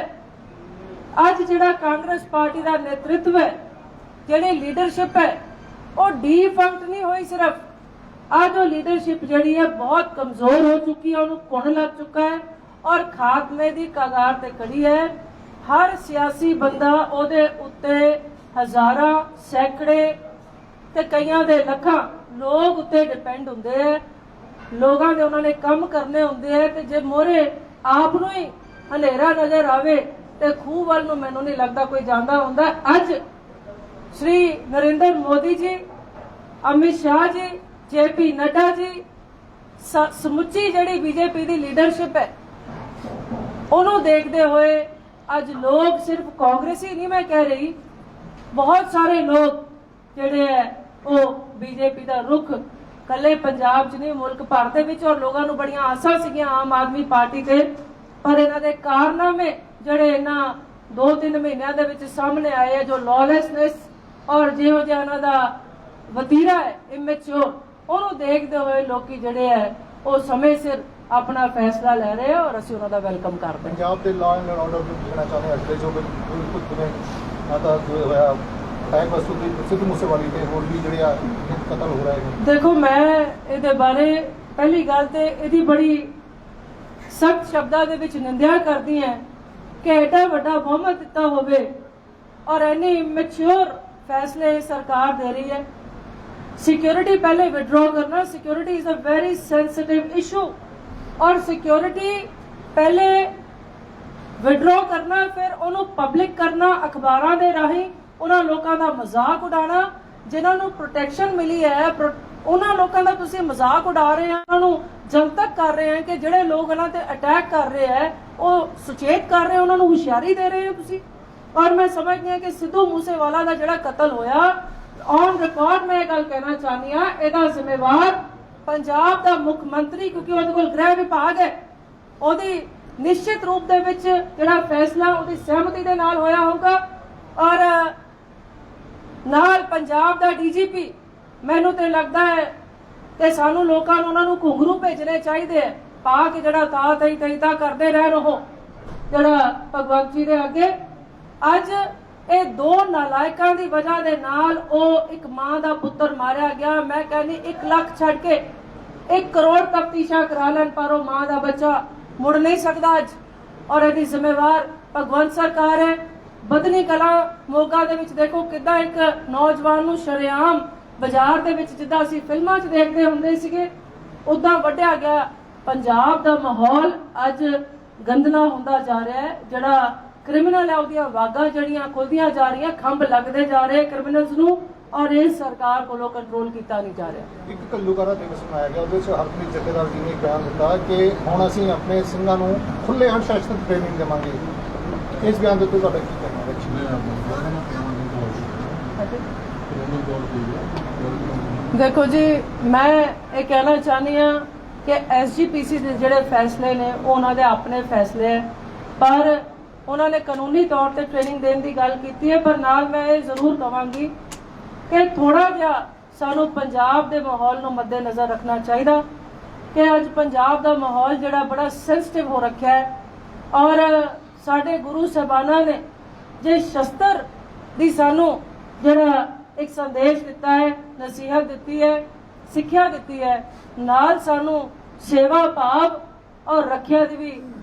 अज जिहड़ा कांग्रेस पार्टी का नेतृत्व है जिहड़ी लीडरशिप है वो डिफंक्ट नहीं हुई, सिर्फ आज वो लीडरशिप जिहड़ी है बहुत कमजोर हो चुकी है, उन्होंने कुण लग चुका है और खात्मे की कगार ते खड़ी है। हर सियासी बंदा ओदे उत्ते हजारां सैकड़े ते कईयां दे लखां लोग उत्ते डिपेंड हुंदे है। लोगां दे उन्होंने कम करने हुंदे है ते जे मोरे आप नूं ही हनेरा नजर आवे ते खूह वल नूं मैनूं नहीं लगदा कोई जांदा हुंदा। अज श्री नरेंद्र मोदी जी, अमित शाह जी, JP नड्डा जी, समुची जिहड़ी बीजेपी की लीडरशिप है उन्होंने देखते हुए अज लोग सिर्फ कांग्रेसी नहीं मैं कह रही, बहुत सारे लोग जिहड़े है वो बीजेपी का रुख कले पंजाब च नहीं मुल्क भर दे विच और लोगों को बड़ियां आसां सीगियां आम आदमी पार्टी ते, पर इन्हां दे कारनामे जिहड़े इन्हां 2-3 महीनों दे विच सामने आए है, जो लॉलेसनेस और जिहो जिहा इन्हां दा वतीरा है इमेच्योर, उन्होंने देखते हुए लोग जिहड़े है वो समय सिर अपना फैसला ले रहे हैं और असीं उन्हां दा वेलकम करते हैं। पंजाब के लॉ एंड ऑर्डर ਨੂੰ ਦੇਖਣਾ ਚਾਹੁੰਦੇ ਹਾਂ ਅਗਲੇ ਜੋ ਬਿਲਕੁਲ ਜਿਵੇਂ ਆਤਾ ਹੋਇਆ टाइम बस सिद्ध मूसेवाली ਦੇ ਹੋਰ ਵੀ ਜਿਹੜੇ ਆ ਕਤਲ ਹੋ ਰਹੇ ਨੇ। देखो मैं ਇਹਦੇ ਬਾਰੇ ਪਹਿਲੀ ਗੱਲ ਤੇ ਇਹਦੀ ਬੜੀ ਸਖਤ ਸ਼ਬਦਾਂ ਦੇ ਵਿੱਚ ਨਿੰਦਿਆ ਕਰਦੀ ਹਾਂ ਕਿ ਐਡਾ ਵੱਡਾ ਬਹੁਮਤ ਦਿੱਤਾ ਹੋਵੇ और इन्नी मैच्योर फैसले सरकार दे रही है। सिक्योरिटी पहले विड्रॉ करना, security is a very sensitive issue और सिक्योरिटी पहले ਵਿਡਰੋ ਕਰਨਾ, ਫਿਰ ਉਹਨੂੰ ਪਬਲਿਕ ਕਰਨਾ ਅਖਬਾਰਾਂ ਦੇ ਰਾਹੀਂ, ਉਹਨਾਂ ਲੋਕਾਂ ਦਾ ਮਜ਼ਾਕ ਉਡਾਉਣਾ ਜਿਨ੍ਹਾਂ ਨੂੰ ਪ੍ਰੋਟੈਕਸ਼ਨ ਮਿਲੀ ਹੈ, ਉਹਨਾਂ ਲੋਕਾਂ ਦਾ ਤੁਸੀਂ ਮਜ਼ਾਕ ਉਡਾ ਰਹੇ ਆ, ਉਹਨਾਂ ਨੂੰ ਜਨਤਕ ਕਰ ਰਹੇ ਆ ਕਿ ਜਿਹੜੇ ਲੋਕ ਇਹਨਾਂ ਤੇ ਅਟੈਕ ਕਰ ਰਹੇ ਆ ਉਹ ਸੁਚੇਤ ਕਰ ਰਹੇ ਆ, ਉਹਨਾਂ ਨੂੰ ਹੁਸ਼ਿਆਰੀ ਦੇ ਰਹੇ ਹੋ ਤੁਸੀਂ। ਔਰ ਮੈਂ ਸਮਝਦੀ ਹਾਂ ਕਿ ਸਿੱਧੂ ਮੂਸੇਵਾਲਾ ਦਾ ਜਿਹੜਾ ਕਤਲ ਹੋਇਆ, ਔਨ ਰਿਕਾਰਡ ਮੈਂ ਇਹ ਗੱਲ ਕਹਿਣਾ ਚਾਹੁੰਦੀ ਹਾਂ, ਇਹਦਾ ਜ਼ਿੰਮੇਵਾਰ ਪੰਜਾਬ ਦਾ ਮੁੱਖ ਮੰਤਰੀ, ਕਿਉਂਕਿ ਉਹਦੇ ਕੋਲ ਗ੍ਰਹਿ ਵਿਭਾਗ ਹੈ, ਉਹਦੀ ਨਿਸ਼ਚਿਤ ਰੂਪ ਦੇ ਵਿੱਚ ਜਿਹੜਾ ਫੈਸਲਾ ਉਹਦੀ ਸਹਿਮਤੀ ਦੇ ਨਾਲ ਹੋਇਆ ਹੋਊਗਾ। ਔਰ ਨਾਲ ਪੰਜਾਬ ਦਾ ਡੀਜੀਪੀ, ਮੈਨੂੰ ਤੇ ਲੱਗਦਾ ਹੈ ਕਿ ਸਾਨੂੰ ਲੋਕਾਂ ਨੂੰ ਉਹਨਾਂ ਨੂੰ ਘੁੰਗਰੂ ਭੇਜਣੇ ਚਾਹੀਦੇ ਹੈ, ਪਾ ਕੇ ਜਿਹੜਾ ਤਾ ਕਰਦੇ ਰਹਿਣ ਉਹ ਜਿਹੜਾ ਭਗਵੰਤ ਜੀ ਦੇ ਅੱਗੇ। ਅੱਜ ਇਹ ਦੋ ਨਾਲਾਇਕਾਂ ਦੀ ਵਜ੍ਹਾ ਦੇ ਨਾਲ ਉਹ ਇੱਕ ਮਾਂ ਦਾ ਪੁੱਤਰ ਮਾਰਿਆ ਗਿਆ। ਮੈਂ ਕਹਿੰਦੀ 1 ਲੱਖ ਛੱਡ ਕੇ 1 ਕਰੋੜ ਤਫਤੀਸ਼ਾਂ ਕਰਾ ਲੈਣ ਪਰ ਉਹ ਮਾਂ ਦਾ ਬੱਚਾ ਮੁੜ ਨਹੀਂ ਸਕਦਾ ਅੱਜ। ਔਰ ਇਹਦੀ ਜ਼ਿੰਮੇਵਾਰ ਭਗਵੰਤ ਸਰਕਾਰ ਹੈ। ਬਦਨੀ ਕਲਾਂ ਮੋਗਾ ਦੇ ਵਿੱਚ ਦੇਖੋ ਕਿੱਦਾਂ ਇੱਕ ਨੌਜਵਾਨ ਨੂੰ ਸ਼ਰੇਆਮ ਬਾਜ਼ਾਰ ਦੇ ਵਿੱਚ, ਜਿੱਦਾਂ ਅਸੀਂ ਫਿਲਮਾਂ 'ਚ ਦੇਖਦੇ ਹੁੰਦੇ ਸੀਗੇ, ਉਦਾਂ ਵੱਢਿਆ ਗਿਆ। ਪੰਜਾਬ ਦਾ ਮਾਹੌਲ ਅੱਜ ਗੰਦਲਾ ਹੁੰਦਾ ਜਾ ਰਿਹਾ ਹੈ। ਜਿਹੜਾ ਕ੍ਰਿਮੀਨਲ ਹੈ ਉਹਦੀਆਂ ਵਾਗਾਂ ਜਿਹੜੀਆਂ ਖੁੱਲਦੀਆਂ ਜਾ ਰਹੀਆਂ, ਖੰਭ ਲੱਗਦੇ ਜਾ ਰਹੇ ਕ੍ਰਿਮੀਨਲਸ ਨੂੰ, ਔਰ ਇਸ ਸਰਕਾਰ ਕੋਲੋਂ ਕੰਟਰੋਲ ਕੀਤਾ ਨਹੀਂ ਜਾ ਰਿਹਾ। ਇੱਕ ਘੱਲੂਘਾਰਾ ਦਿਵਸ ਮਨਾਇਆ ਗਿਆ, ਉਹਦੇ 'ਚ ਹਰਪ੍ਰੀਤ ਜਥੇਦਾਰ ਜੀ ਨੇ ਬਿਆਨ ਦਿੱਤਾ ਕਿ ਹੁਣ ਅਸੀਂ ਆਪਣੇ ਸਿੰਘਾਂ ਨੂੰ ਖੁੱਲ੍ਹੇ ਅਨੁਸ਼ਾਸਨ ਟ੍ਰੇਨਿੰਗ ਦੇਵਾਂਗੇ। ਇਸ ਬਿਆਨ ਦੇ ਉੱਤੇ ਤੁਹਾਡਾ ਕੀ ਕਹਿਣਾ ਹੈ? ਦੇਖੋ ਜੀ, ਮੈਂ ਇਹ ਕਹਿਣਾ ਚਾਹੁੰਦੀ ਹਾਂ ਕਿ ਐਸਜੀਪੀਸੀ ਦੇ ਜਿਹੜੇ ਫੈਸਲੇ ਨੇ ਉਹ ਉਹਨਾਂ ਦੇ ਆਪਣੇ ਫੈਸਲੇ ਹੈ, ਪਰ ਉਹਨਾਂ ਨੇ ਕਾਨੂੰਨੀ ਤੌਰ ਤੇ ਟ੍ਰੇਨਿੰਗ ਦੇਣ ਦੀ ਗੱਲ ਕੀਤੀ ਹੈ। ਪਰ ਨਾਲ ਮੈਂ ਇਹ ਜ਼ਰੂਰ ਕਹਾਂਗੀ ਕਿ ਥੋੜਾ ਜਿਹਾ ਸਾਨੂੰ ਪੰਜਾਬ ਦੇ ਮਾਹੌਲ ਨੂੰ ਮੱਦੇ ਨਜ਼ਰ ਰੱਖਣਾ ਚਾਹੀਦਾ ਕਿ ਅੱਜ ਪੰਜਾਬ ਦਾ ਮਾਹੌਲ ਜਿਹੜਾ ਬੜਾ ਸੈਂਸਿਟਿਵ ਹੋ ਰੱਖਿਆ ਹੈ। ਔਰ ਸਾਡੇ ਗੁਰੂ ਸਾਹਿਬਾਨਾਂ ਨੇ ਜੇ ਸ਼ਸਤਰ ਦੀ ਸਾਨੂੰ ਜਿਹੜਾ ਇੱਕ ਸੰਦੇਸ਼ ਦਿੱਤਾ ਹੈ, ਨਸੀਹਤ ਦਿੱਤੀ ਹੈ, ਸਿੱਖਿਆ ਦਿੱਤੀ ਹੈ, ਨਾਲ ਸਾਨੂੰ ਸੇਵਾ ਭਾਵ ਔਰ ਰੱਖਿਆ ਦੀ ਵੀ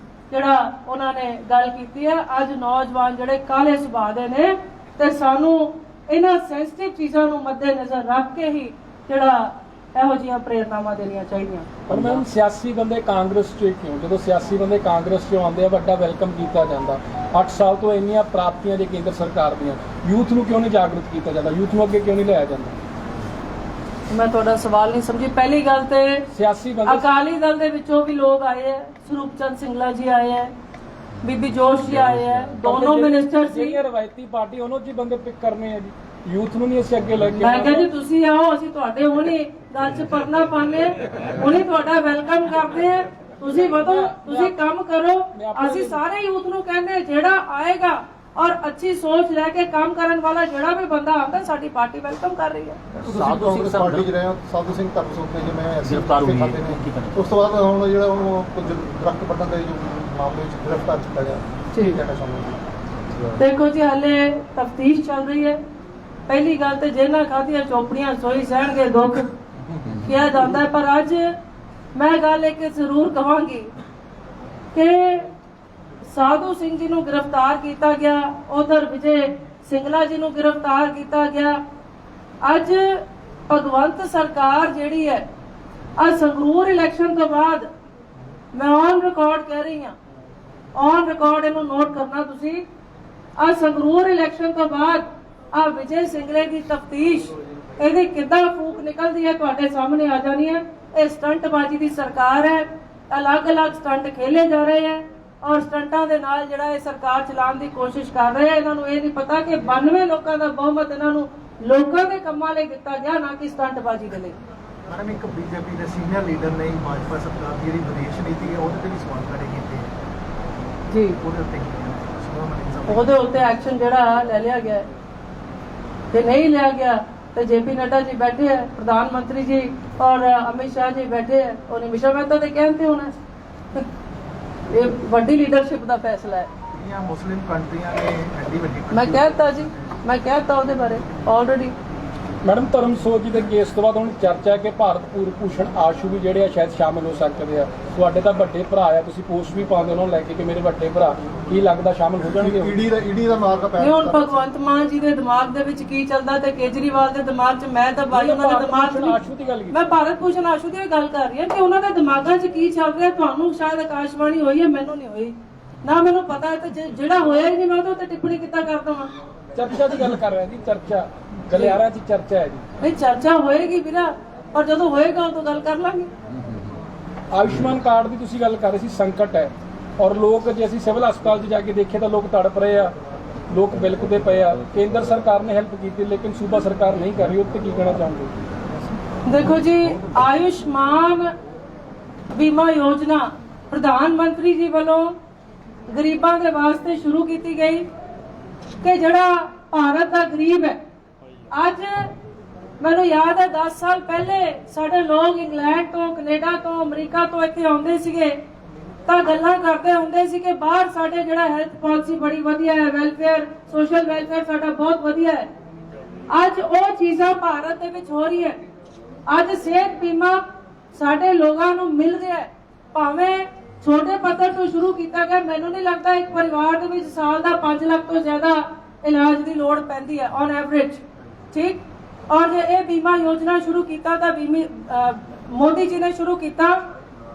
ਜਿਹੜਾ ਉਹਨਾਂ ਨੇ ਗੱਲ ਕੀਤੀ ਹੈ। ਅੱਜ ਨੌਜਵਾਨ ਜਿਹੜੇ ਕਾਲੇ ਸੁਭਾਅ ਦੇ ਨੇ ਤੇ ਸਾਨੂੰ ਇਹਨਾਂ ਸੈਂਸਿਟਿਵ ਚੀਜ਼ਾਂ ਨੂੰ ਮੱਦੇ ਨਜ਼ਰ ਰੱਖ ਕੇ ਹੀ ਜਿਹੜਾ ਇਹੋ ਜਿਹੀਆਂ ਪ੍ਰੇਰਨਾਵਾਂ ਦੇਣੀਆਂ ਚਾਹੀਦੀਆਂ। ਪਰ ਮੈਮ ਸਿਆਸੀ ਬੰਦੇ ਕਾਂਗਰਸ 'ਚ ਕਿਉਂ, ਜਦੋਂ ਸਿਆਸੀ ਬੰਦੇ ਕਾਂਗਰਸ 'ਚੋਂ ਆਉਂਦੇ ਆ ਵੱਡਾ ਵੈਲਕਮ ਕੀਤਾ ਜਾਂਦਾ। 8 ਸਾਲ ਤੋਂ ਇੰਨੀਆਂ ਪ੍ਰਾਪਤੀਆਂ ਜੇ ਕੇਂਦਰ ਸਰਕਾਰ ਦੀਆਂ, ਯੂਥ ਨੂੰ ਕਿਉਂ ਨਹੀਂ ਜਾਗਰੂਕ ਕੀਤਾ ਜਾਂਦਾ, ਯੂਥ ਨੂੰ ਅੱਗੇ ਕਿਉਂ ਨਹੀਂ ਲਿਆਇਆ ਜਾਂਦਾ? ਮੈਂ ਤੁਹਾਡਾ ਸਵਾਲ ਨਹੀਂ ਸਮਝੀ। ਪਹਿਲੀ ਗੱਲ ਤੇ ਸਿਆਸੀ ਬੰਦੇ ਅਕਾਲੀ ਦਲ ਦੇ ਵਿੱਚੋਂ ਵੀ ਲੋਕ ਆਏ ਹੈ, ਸਰੂਪ ਚੰਦ ਸਿੰਗਲਾ ਜੀ ਆਏ ਹੈ, ਬੀਬੀ ਜੋਸ਼ ਜੀ ਆਏ ਹੈ, ਦੋਨੋਂ ਮਿਨਿਸਟਰ ਸੀ। ਜਿਹੜੀ ਰਵਾਇਤੀ ਪਾਰਟੀ ਉਹਨੂੰ ਜੀ ਬੰਦੇ ਪਿਕ ਕਰਨੇ ਆ ਜੀ, ਯੂਥ ਨੂੰ ਨਹੀਂ ਅਸੀਂ ਅੱਗੇ ਲੈ ਕੇ ਮੈਂ ਕਹਿੰਦੀ ਤੁਸੀਂ ਆਓ, ਅਸੀਂ ਤੁਹਾਡੇ ਹੁਣੇ ਗੱਲ 'ਚ ਪਰਨਾ ਪਾਣੇ, ਹੁਣੇ ਤੁਹਾਡਾ ਵੈਲਕਮ ਕਰਦੇ ਆ। ਤੁਸੀਂ ਵਧੋ, ਤੁਸੀਂ ਕੰਮ ਕਰੋ। ਅਸੀਂ ਸਾਰੇ ਯੂਥ ਨੂੰ ਕਹਿੰਦੇ ਜਿਹੜਾ ਆਏਗਾ ਔਰ ਅੱਛੀ ਸੋਚ ਲੈ ਕੇ ਕੰਮ ਕਰਨ ਵਾਲਾ ਜਿਹੜਾ ਵੀ ਬੰਦਾ ਆਉਂਦਾ, ਸਾਡੀ ਪਾਰਟੀ ਵੈਲਕਮ ਕਰ ਰਹੀ ਹੈ। ਸਾਧੂ ਸਿੰਘ ਪਾਰਟੀ 'ਚ ਰਹੇ ਹੋ, ਸਾਧੂ ਸਿੰਘ ਧਰਮਸੋਤ ਨੇ ਜਿਵੇਂ ਗ੍ਰਿਫਤਾਰ ਹੋਏ ਨੇ, ਉਸ ਤੋਂ ਬਾਅਦ ਹੁਣ ਜਿਹੜਾ ਉਹਨੂੰ ਕੁਝ ਦਰਖਤ ਵੱਢਣ ਦੇ ਜੋ ਮਾਮਲੇ 'ਚ ਗ੍ਰਿਫਤਾਰ ਕੀਤਾ ਗਿਆ, ਠੀਕ ਹੈ ਸਮਝ। ਦੇਖੋ ਜੀ, ਹਾਲੇ ਤਫਤੀਸ਼ ਚੱਲ ਰਹੀ ਹੈ। ਪਹਿਲੀ ਗੱਲ ਤੇ ਜਿਹਨਾਂ ਖਾਧੀਆਂ ਚੋਪੜੀਆਂ ਸੋਈ ਸਹਿਣਗੇ ਦੁੱਖ ਕਿਹਾ ਜਾਂਦਾ ਹੈ। ਪਰ ਅੱਜ ਮੈਂ ਗੱਲ ਇੱਕ ਜ਼ਰੂਰ ਕਹਾਂਗੀ ਕਿ ਸਾਧੂ ਸਿੰਘ ਜੀ ਨੂੰ ਗ੍ਰਿਫਤਾਰ ਕੀਤਾ ਗਿਆ, ਉਧਰ ਵਿਜੇ ਸਿੰਗਲਾ ਜੀ ਨੂੰ ਗ੍ਰਿਫਤਾਰ ਕੀਤਾ ਗਿਆ। ਅੱਜ ਭਗਵੰਤ ਸਰਕਾਰ ਜਿਹੜੀ ਹੈ, ਅੱਜ ਸੰਗਰੂਰ ਇਲੈਕਸ਼ਨ ਤੋਂ ਬਾਅਦ ਮੈਂ ਔਨ ਰਿਕਾਰਡ ਕਹਿ ਰਹੀ ਹਾਂ, ਔਨ ਰਿਕਾਰਡ ਇਹਨੂੰ ਨੋਟ ਕਰਨਾ ਤੁਸੀਂ, ਅੱਜ ਸੰਗਰੂਰ ਇਲੈਕਸ਼ਨ ਤੋਂ ਬਾਅਦ ਆ ਵਿਜੇ ਸਿੰਗਲੇ ਦੀ ਤਫਤੀਸ਼, ਇਹਦੀ ਕਿੱਦਾਂ ਫੂਕ ਨਿਕਲਦੀ ਹੈ ਤੁਹਾਡੇ ਸਾਹਮਣੇ ਆ ਜਾਣੀ ਹੈ। ਇਹ ਸਟੰਟਬਾਜ਼ੀ ਦੀ ਸਰਕਾਰ ਹੈ, ਅਲੱਗ-ਅਲੱਗ ਸਟੰਟ ਖੇਲੇ ਜਾ ਰਹੇ ਹੈ ਔਰ ਸਟੰਟਾਂ ਦੇ ਨਾਲ ਜਿਹੜਾ ਇਹ ਸਰਕਾਰ ਚਲਾਉਣ ਦੀ ਕੋਸ਼ਿਸ਼ ਕਰ ਰਹੇ ਹੈ। ਇਹਨਾਂ ਨੂੰ ਇਹ ਨਹੀਂ ਪਤਾ ਕਿ 92 ਲੋਕਾਂ ਦਾ ਬਹੁਮਤ ਇਹਨਾਂ ਨੂੰ ਲੋਕਾਂ ਦੇ ਕੰਮਾਂ ਲਈ ਦਿੱਤਾ ਗਿਆ, ਨਾ ਕਿ ਸਟੰਟਬਾਜ਼ੀ ਦੇ ਲਈ। ਮੈਡਮ, ਇੱਕ ਬੀਜੇਪੀ ਦੇ ਸੀਨੀਅਰ ਲੀਡਰ ਨੇ ਭਾਜਪਾ ਸਰਕਾਰ ਦੀ ਜਿਹੜੀ ਵਿਦੇਸ਼ ਨੀਤੀ ਹੈ ਉਹਦੇ ਤੇ ਵੀ ਸਵਾਲ ਖੜੇ ਕੀਤੇ ਜੀ, ਉਹਦੇ ਉੱਤੇ ਕੀ ਕਹਿਣਾ? ਉਹਦੇ ਉੱਤੇ ਐਕਸ਼ਨ ਜਿਹੜਾ ਲੈ ਲਿਆ ਗਿਆ ਹੈ, ਤੇ ਨਹੀਂ ਲਿਆ ਗਿਆ ਤੇ ਜੇਪੀ ਨੱਡਾ ਜੀ ਬੈਠੇ ਹੈ, ਪ੍ਰਧਾਨ ਮੰਤਰੀ ਜੀ ਔਰ ਅਮਿਤ ਸ਼ਾਹ ਜੀ ਬੈਠੇ ਹੈ, ਉਹ ਨਿਮਿਸ਼ਾ ਮਹਿਤਾ ਦੇ ਕਹਿਣ ਤੇ ਹੋਣਾ। ਇਹ ਵੱਡੀ ਲੀਡਰਸ਼ਿਪ ਦਾ ਫੈਸਲਾ ਹੈ। ਜਿਹੜੀਆਂ ਮੁਸਲਿਮ ਕੰਟਰੀਆਂ ਨੇ ਐਡੀ ਵੱਡੀ ਮੈਂ ਕਹਿਤਾ ਜੀ, ਮੈਂ ਕਹਿਤਾ ਉਹਦੇ ਬਾਰੇ ਆਲਰੇਡੀ। ਮੈਡਮ, ਧਰਮਸੋਤ ਜੀ ਦੇ ਕੇਸ ਤੋਂ ਬਾਅਦ ਹੁਣ ਚਰਚਾ ਹੈ ਕਿ ਭਾਰਤ ਭੂਸ਼ਣ ਆਸ਼ੂ ਵੀ ਜਿਹੜੇ ਆ ਸ਼ਾਇਦ ਸ਼ਾਮਿਲ ਹੋ ਸਕਦੇ ਆ। ਤੁਹਾਡੇ ਤਾਂ ਵੱਡੇ ਭਰਾ ਆ, ਤੁਸੀਂ ਪੋਸਟ ਵੀ ਪਾਉਂਦੇ ਉਹਨਾਂ ਨੂੰ ਲੈ ਕੇ ਕਿ ਮੇਰੇ ਵੱਡੇ ਭਰਾ, ਕੀ ਲੱਗਦਾ ਸ਼ਾਮਿਲ ਹੋ ਜਾਣਗੇ? ਈਡੀ ਦਾ ਮਾਰਕਾ ਪੈ ਨਹੀਂ, ਹੁਣ ਭਗਵੰਤ ਮਾਨ ਜੀ ਦੇ ਦਿਮਾਗ ਦੇ ਵਿੱਚ ਕੀ ਚੱਲਦਾ ਤੇ ਕੇਜਰੀਵਾਲ ਦੇ ਦਿਮਾਗ 'ਚ, ਮੈਂ ਤਾਂ ਬਾਈ ਉਹਨਾਂ ਦੇ ਦਿਮਾਗ 'ਚ ਆਸ਼ੂ ਦੀ ਗੱਲ ਕੀਤੀ, ਮੈਂ ਭਾਰਤ ਭੂਸ਼ਣ ਆਸ਼ੂ ਦੀ ਗੱਲ ਕਰ ਰਹੀ ਹਾਂ ਕਿ ਉਹਨਾਂ ਦੇ ਦਿਮਾਗਾਂ 'ਚ ਕੀ ਚੱਲ ਰਿਹਾ। ਤੁਹਾਨੂੰ ਸ਼ਾਇਦ ਆਕਾਸ਼ਵਾਣੀ ਹੋਈ ਹੈ, ਮੈਨੂੰ ਨਹੀਂ ਹੋਈ। ਨਾ ਮੈਨੂੰ ਪਤਾ ਹੈ ਤੇ ਜਿਹੜਾ ਹੋਇਆ ਹੀ ਨਹੀਂ ਮੈਂ ਉਹਦੇ ਉੱਤੇ ਟਿੱਪਣੀ ਕਿੱਦਾਂ ਕਰ ਦਵਾਂ। ਚਰਚਾ ਦੀ ਗੱਲ ਕਰ ਰਹੇ ਜੀ, ਚਰਚਾ ਗਲਿਆਰਾ 'ਚ ਚਰਚਾ ਹੈ ਜੀ। ਨਹੀਂ ਚਰਚਾ ਹੋਏਗੀ ਵੀਰਾ, ਪਰ ਜਦੋਂ ਹੋਏਗਾ ਉਦੋਂ ਗੱਲ ਕਰ ਲਾਂਗੇ। ਆਯੁਸ਼ਮਾਨ ਕਾਰਡ ਦੀ ਤੁਸੀਂ ਗੱਲ ਕਰ ਰਹੇ ਸੀ, ਸੰਕਟ ਹੈ ਔਰ ਲੋਕ ਜੇ ਅਸੀਂ ਸਿਵਲ ਹਸਪਤਾਲ 'ਚ ਜਾ ਕੇ ਦੇਖੀਏ ਤਾਂ ਲੋਕ ਤੜਪ ਰਹੇ ਆ, ਲੋਕ ਬਿਲਕਦੇ ਪਏ ਆ। ਕੇਂਦਰ ਸਰਕਾਰ ਨੇ ਹੈਲਪ ਕੀਤੀ ਲੇਕਿਨ ਸੂਬਾ ਸਰਕਾਰ ਨਹੀਂ ਕਰ ਰਹੀ, ਉੱਤੇ ਕੀ ਕਹਿਣਾ ਚਾਹੁੰਦੇ? ਦੇਖੋ ਜੀ, ਆਯੁਸ਼ਮਾਨ ਬੀਮਾ ਯੋਜਨਾ ਪ੍ਰਧਾਨ ਮੰਤਰੀ ਜੀ ਵੱਲੋਂ ਗਰੀਬਾਂ ਦੇ ਵਾਸਤੇ ਸ਼ੁਰੂ ਕੀਤੀ ਗਈ ਕਿ ਜਿਹੜਾ ਭਾਰਤ ਦਾ ਗਰੀਬ ਹੈ, ਅੱਜ ਮੈਨੂੰ ਯਾਦ ਹੈ 10 ਸਾਲ ਪਹਿਲੇ ਸਾਡੇ ਲੋਕ ਇੰਗਲੈਂਡ ਤੋਂ, ਕੈਨੇਡਾ ਤੋਂ, ਅਮਰੀਕਾ ਤੋਂ ਇੱਥੇ ਆਉਂਦੇ ਸੀਗੇ ਤਾਂ ਗੱਲਾਂ ਕਰਦੇ ਹੁੰਦੇ ਸੀ ਕਿ ਬਾਹਰ ਸਾਡੇ ਜਿਹੜਾ ਹੈਲਥ ਪਾਲਿਸੀ ਬੜੀ ਵਧੀਆ ਹੈ, ਵੈਲਫੇਅਰ, ਸੋਸ਼ਲ ਵੈਲਫੇਅਰ ਸਾਡਾ ਬਹੁਤ ਵਧੀਆ ਹੈ। ਅੱਜ ਉਹ ਚੀਜ਼ਾਂ ਭਾਰਤ ਦੇ ਵਿੱਚ ਹੋ ਰਹੀ ਹੈ। ਅੱਜ ਸਿਹਤ ਬੀਮਾ ਸਾਡੇ ਲੋਕਾਂ ਨੂੰ ਮਿਲ ਰਿਹਾ ਹੈ, ਭਾਵੇਂ ਛੋਟੇ ਪੱਧਰ ਤੋਂ ਸ਼ੁਰੂ ਕੀਤਾ ਗਿਆ। ਮੈਨੂੰ ਨਹੀਂ ਲੱਗਦਾ ਇੱਕ ਪਰਿਵਾਰ ਦੇ ਵਿੱਚ ਸਾਲ ਦਾ 5 ਲੱਖ ਤੋਂ ਜ਼ਿਆਦਾ ਇਲਾਜ ਦੀ ਲੋੜ ਪੈਂਦੀ ਹੈ ਔਨ ਐਵਰੇਜ, ਠੀਕ। ਔਰ ਜੇ ਇਹ ਬੀਮਾ ਯੋਜਨਾ ਸ਼ੁਰੂ ਕੀਤਾ ਤਾਂ ਮੋਦੀ ਜੀ ਨੇ ਸ਼ੁਰੂ ਕੀਤਾ,